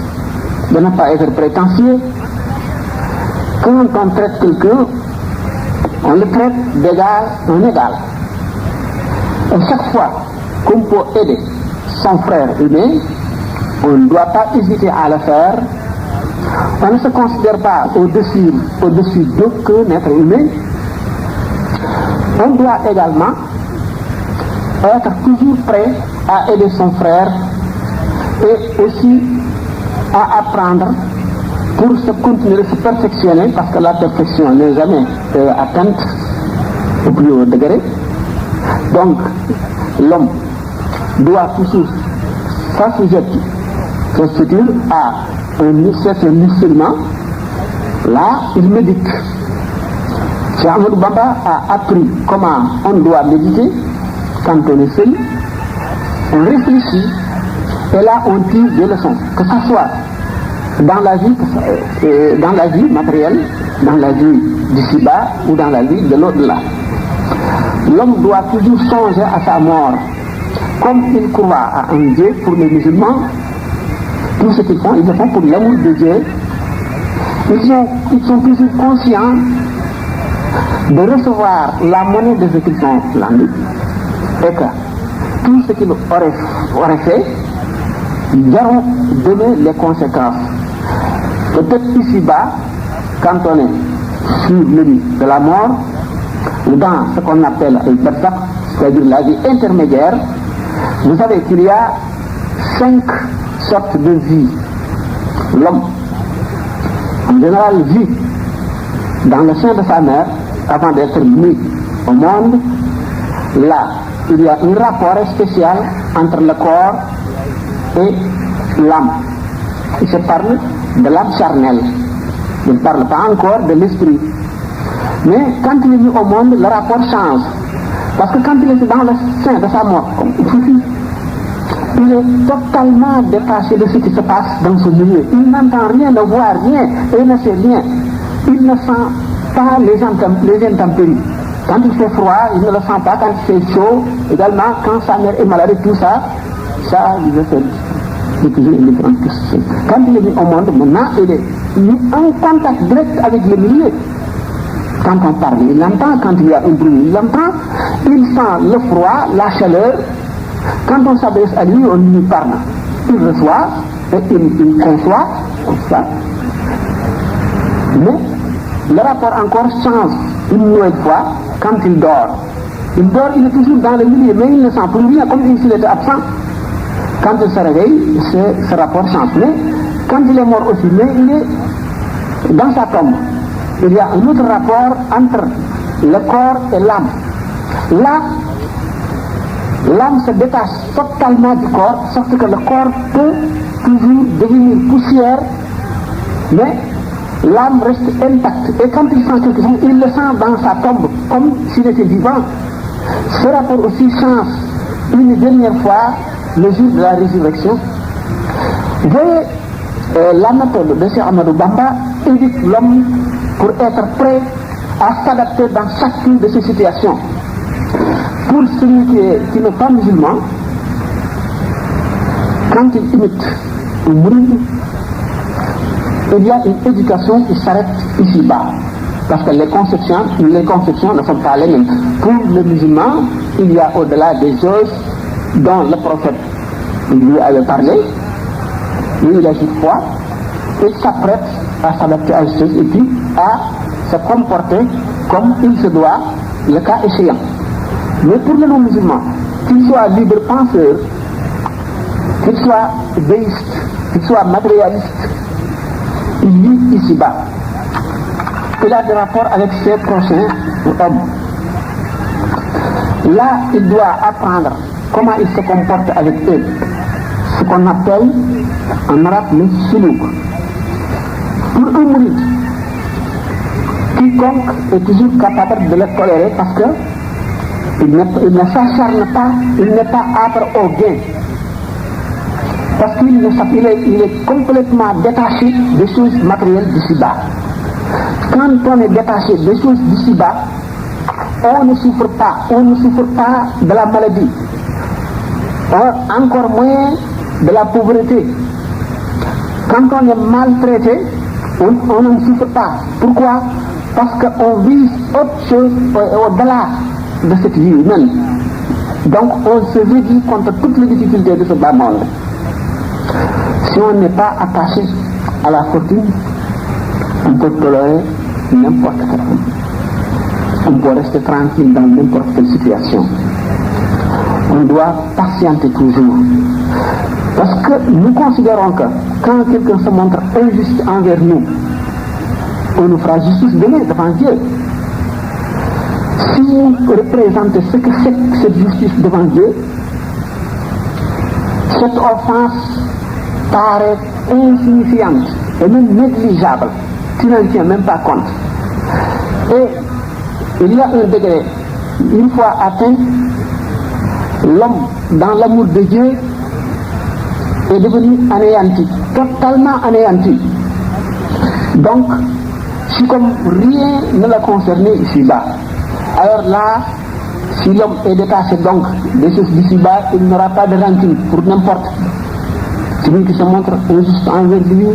de ne pas être prétentieux. Quand on traite quelqu'un, on le traite d'égal en égal. Et chaque fois qu'on peut aider son frère humain, on ne doit pas hésiter à le faire. On ne se considère pas au-dessus d'aucun être humain. On doit également être toujours prêt à aider son frère et aussi à apprendre pour se continuer de se perfectionner, parce que la perfection n'est jamais atteinte au plus haut degré. Donc, l'homme doit toujours s'assujettir à un certain musulman. Là, il médite. Cheikh Ahmadou Bamba a appris comment on doit méditer quand on est seul. On réfléchit et là on tire des leçons, que ce soit dans la vie matérielle, dans la vie d'ici-bas ou dans la vie de l'au-delà. L'homme doit toujours songer à sa mort. Comme il croit à un Dieu, pour les musulmans, tout ce qu'ils font, ils le font pour l'amour de Dieu Ils sont toujours conscients de recevoir la monnaie de ce qu'ils sont landés et que tout ce qu'ils auraient fait, ils verront donner les conséquences. Peut-être ici-bas, quand on est sur le lit de la mort, ou dans ce qu'on appelle le barzakh, c'est-à-dire la vie intermédiaire, vous savez qu'il y a 5 sortes de vie. L'homme, en général, vit dans le sein de sa mère avant d'être mis au monde. Là, il y a un rapport spécial entre le corps et l'âme. Il se parle de l'âme charnelle. Il ne parle pas encore de l'esprit. Mais quand il est mis au monde, le rapport change. Parce que quand il est dans le sein de sa mort, il est totalement détaché de ce qui se passe dans ce milieu. Il n'entend rien, ne voit rien et ne sait rien. Il ne sent pas les intempéries. Quand il fait froid, il ne le sent pas. Quand il fait chaud, également, quand sa mère est malade, tout ça, il le fait. Quand il est mis au monde, maintenant, il est mis en contact direct avec le milieu. Quand on parle, il l'entend. Quand il y a un bruit, il l'entend. Il sent le froid, la chaleur. Quand on s'adresse à lui, on lui parle. Il reçoit et il conçoit, comme ça. Mais le rapport encore change une nouvelle fois quand il dort. Il dort, il est toujours dans le milieu, mais il ne sent plus rien, comme s'il était absent. Quand il se réveille, ce rapport change. Mais quand il est mort aussi, mais il est dans sa tombe. Il y a un autre rapport entre le corps et l'âme. Là, l'âme se détache totalement du corps, sauf que le corps peut toujours devenir poussière, mais l'âme reste intacte. Et quand il sent quelque chose, il le sent dans sa tombe, comme s'il était vivant. Ce rapport aussi change une dernière fois le jour de la résurrection. Vous voyez, la méthode de Cheikh Ahmadou Bamba évite l'homme pour être prêt à s'adapter dans chacune de ces situations. Pour celui qui n'est pas musulman, quand il imite un mouride, il y a une éducation qui s'arrête ici-bas. Parce que les conceptions ne sont pas les mêmes. Pour le musulman, il y a au-delà des choses dont le prophète lui avait parlé, lui il a dit foi, il s'apprête à s'adapter à ces choses et puis à se comporter comme il se doit, le cas échéant. Mais pour le non-musulman, qu'il soit libre penseur, qu'il soit déiste, qu'il soit matérialiste, il vit ici-bas. Il a des rapports avec ses prochains hommes. Là, il doit apprendre comment il se comporte avec eux. Ce qu'on appelle en arabe le suluk. Pour un mouride, quiconque est toujours capable de le tolérer parce que il ne s'acharne pas, il n'est pas âpre au gain. Parce qu'il est complètement détaché des choses matérielles d'ici-bas. Quand on est détaché des choses d'ici-bas, on ne souffre pas de la maladie, encore moins de la pauvreté. Quand on est maltraité, on ne souffre pas. Pourquoi? Parce qu'on vit autre chose au-delà de cette vie humaine. Donc on se réduit contre toutes les difficultés de ce bas monde. Si on n'est pas attaché à la fortune, on peut tolérer n'importe quelle chose. On peut rester tranquille dans n'importe quelle situation. On doit patienter toujours. Parce que nous considérons que quand quelqu'un se montre injuste envers nous, on nous fera justice demain devant Dieu. Si vous représentez ce que c'est cette justice devant Dieu, cette offense paraît insignifiante et même négligeable. Tu n'en tiens même pas compte. Et il y a un degré, une fois atteint, l'homme, dans l'amour de Dieu, est devenu anéanti, totalement anéanti. Donc, si comme rien ne l'a concerné ici-bas, alors là, si l'homme est détaché donc des choses d'ici-bas, il n'aura pas de rancune pour n'importe. Celui qui se montre injuste envers lui,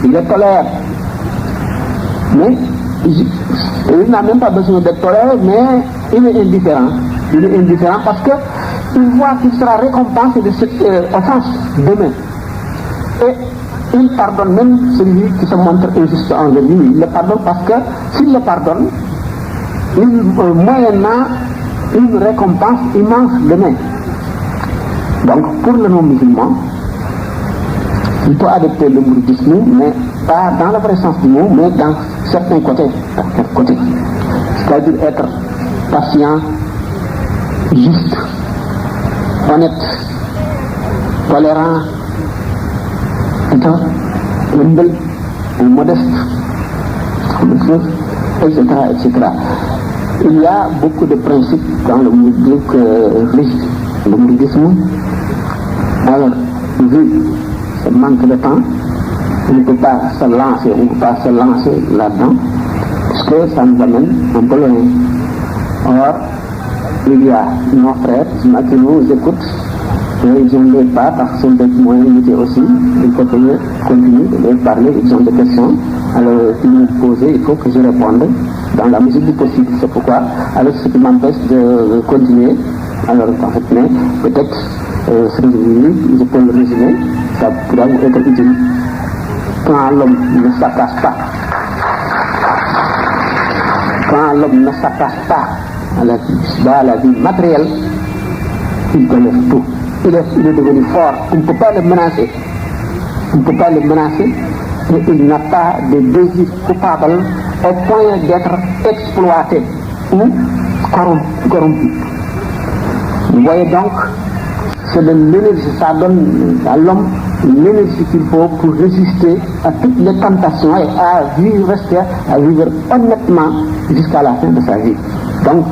il le tolère. mais il n'a même pas besoin d'être toléré, mais il est indifférent. Il est indifférent parce que il voit qu'il sera récompensé de cette offense demain. Et il pardonne même celui qui se montre injuste envers lui. Il le pardonne parce que s'il le pardonne, moyennant une récompense immense demain. Donc pour le non-musulman, il peut adopter le mouridisme, mais pas dans le vrai sens du mot, mais dans certains côtés. C'est-à-dire être patient, juste, honnête, tolérant, humble, modeste, etc., etc. Il y a beaucoup de principes dans le mouridisme. Alors, vu ce manque de temps, on ne peut pas se lancer là-dedans, parce que ça nous amène un peu loin. Or, il y a nos frères qui nous écoutent, et ils ont des pas, parce qu'ils sont des moins limités aussi. Il faut que je continue de leur parler, ils ont des questions. Alors, ils nous posent, il faut que je réponde dans la mesure du possible. C'est pourquoi, alors ce qui m'empêche de continuer, alors en fait, mais peut-être, je peux le résumer, ça pourra vous être utile. Quand l'homme ne s'attache pas, à la vie matérielle, il connaît tout. Il est devenu fort. On ne peut pas le menacer. Mais il n'a pas de désir coupable au point d'être exploité ou corrompu. Vous voyez donc, c'est de l'énergie, ça donne à l'homme l'énergie qu'il faut pour résister à toutes les tentations et à vivre honnêtement jusqu'à la fin de sa vie. Donc,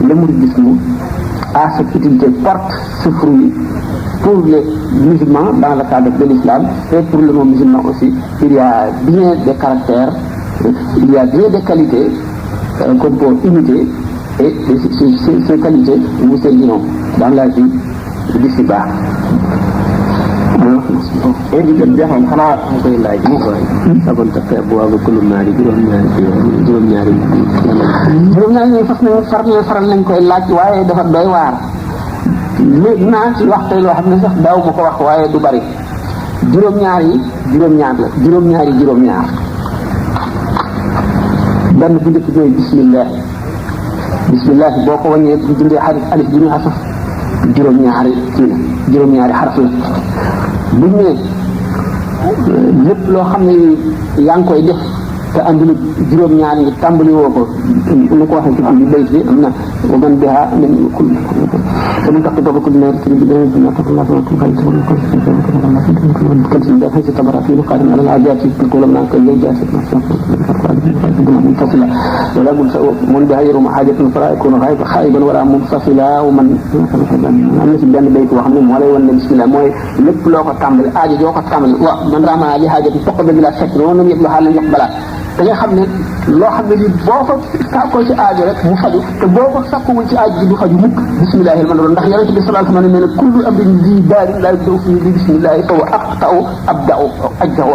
le mouridisme a cette utilité, porte ce fruit pour les musulmans dans le cadre de l'islam et pour les non-musulmans aussi. Il y a bien des caractères, il y a bien des qualités qu'on peut imiter et ces qualités nous serviront dans la vie d'ici-bas. émission bi xam xanaa mu koy laaj mu koy sabonta fe bu waaga kulum naari juróom-ñaari faral nañ koy laaj waaye dafa doy waar léegi naa ci wax tey loo xam ne sax daaw ma ko wax waaye du bari juróom-ñaar benn bu njëkk mooy bismillah boo ko wàññee bu dindee xarif alif bi ñu asaf juróom-ñaari xaraf la buñ ne lépp loo xam ne yaa ngi koy def te andul juróom-ñaari ngi tàmbali woo ko nu ko waxee ci bi bayt bi am na wa man biha min kul من تقي بابك النار تريد بلاد ما تقول الله سبحانه وتعالى كل سنة في تبرع فيه قادم على العادات كل ما كان يجاز منفصلا ولا من بهير حاجة فلا يكون خائبا ولا منفصلا ومن الناس بين بيت وحمل ولا ولا بسم الله موي lépp loo ko tàmbali aajo joo ko tàmbali wa man rama li xaaja bi fokk ba bila fekk noonu yëpp lu xaal la bala da nga xam ne loo xam ne li boo ko sàkkoo ci aajo rek mu faju te boo ko sàkkuwul ci aajo bi du faju mukk bismillahi man ndax yonente bi sallallahu alayhi wa sallam nee na kullu amrin zi baalin laa yubda'u fiihi bi bismillahi fa huwa abda'u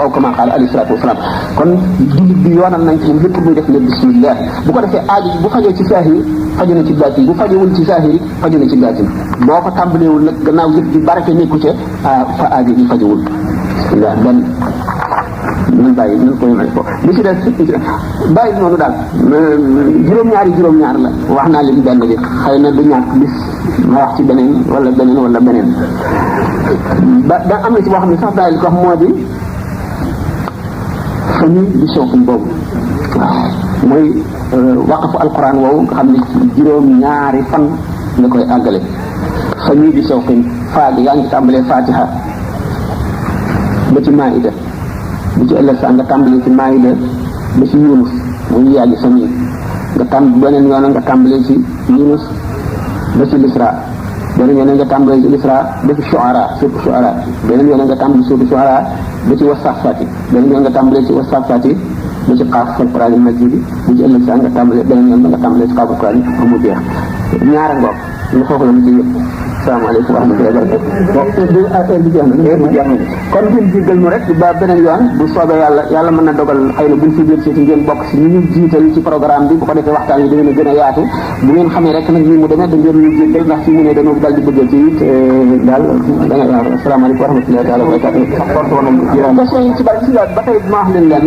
aw kama qaala alayhi salaatu wa salaam kon jullit bi yoonal nañ ci lépp muy def ne bismillah bu ko defee aajo bi bu fajoo ci saahir faju na ci baatin bu fajowul ci saahir faju na ci baatin boo ko tàmbaleewul nag gannaaw yëpp bi barke nekku ca fa aajo bi fajowul bismillah benn ñu bàyyi ñu koy may ko li ci des bàyyi noonu daal juróom-ñaar la wax naa leen benn bi xëy na du ñàkk bis ma wax ci beneen ba da am na ci boo xam ne sax daal li ko wax moo di famille di sookum boobu waaw mooy waqfu alquran woowu nga xam ne juróom-ñaari fan nga koy àggale famille di sookum faagi yaa ngi tàmbalee fatiha ba ci maida bu ci ëllëg sax nga tàmbalee ci maida ba ci yunus muy yàggi famille beneen yoon nga tàmbalee ci yunus ba ci lisra beneen yoon nga tàmbalee ci lisra ba ci shuara surtout shuara beneen yoon nga tàmbalee surtout shuara ba ci wasafati beneen yoon nga tàmbalee ci wasafati ba ci xaaf alquran majid bu ci ëllëg sax nga tàmbalee beneen yoon nga tàmbalee ci xaaf alquran ba mu jeex ñaara ngoog ñu foofu la mu ci yëpp asalaamaaleykum wa rahmatulah heure bi jeex na kon ngeen jéggal ñu rek ba beneen yoon bu soobee yàlla mën na dogal xëy na buñ fi jël ci ngeen bokk si ñu jiital ci programme bi bu ko defee waxtaan yi dina gën a yaatu bu ngeen xamee rek nag ni mu demee da ngeen ñu jéggal ndax fi mu ne dañoo dal di bëggal ci it daal da nga waaw asalaamaaleykum wa rahmatulah taala wa barakatuh question yi ci bari si ba tey ma wax leen lenn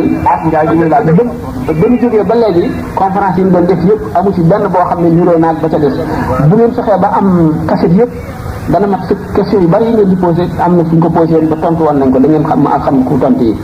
ba ñu jógee ba léegi conférence yi ñu doon def yëpp amu ci benn boo xam ne niroo naag ba ca des bu ngeen fexee ba am cassette yëpp dana mat sa question yu bari yi ngeen di posé am na fu ñu ko posé ba tontu woon nañ ko da ngeen xam ku tontu yi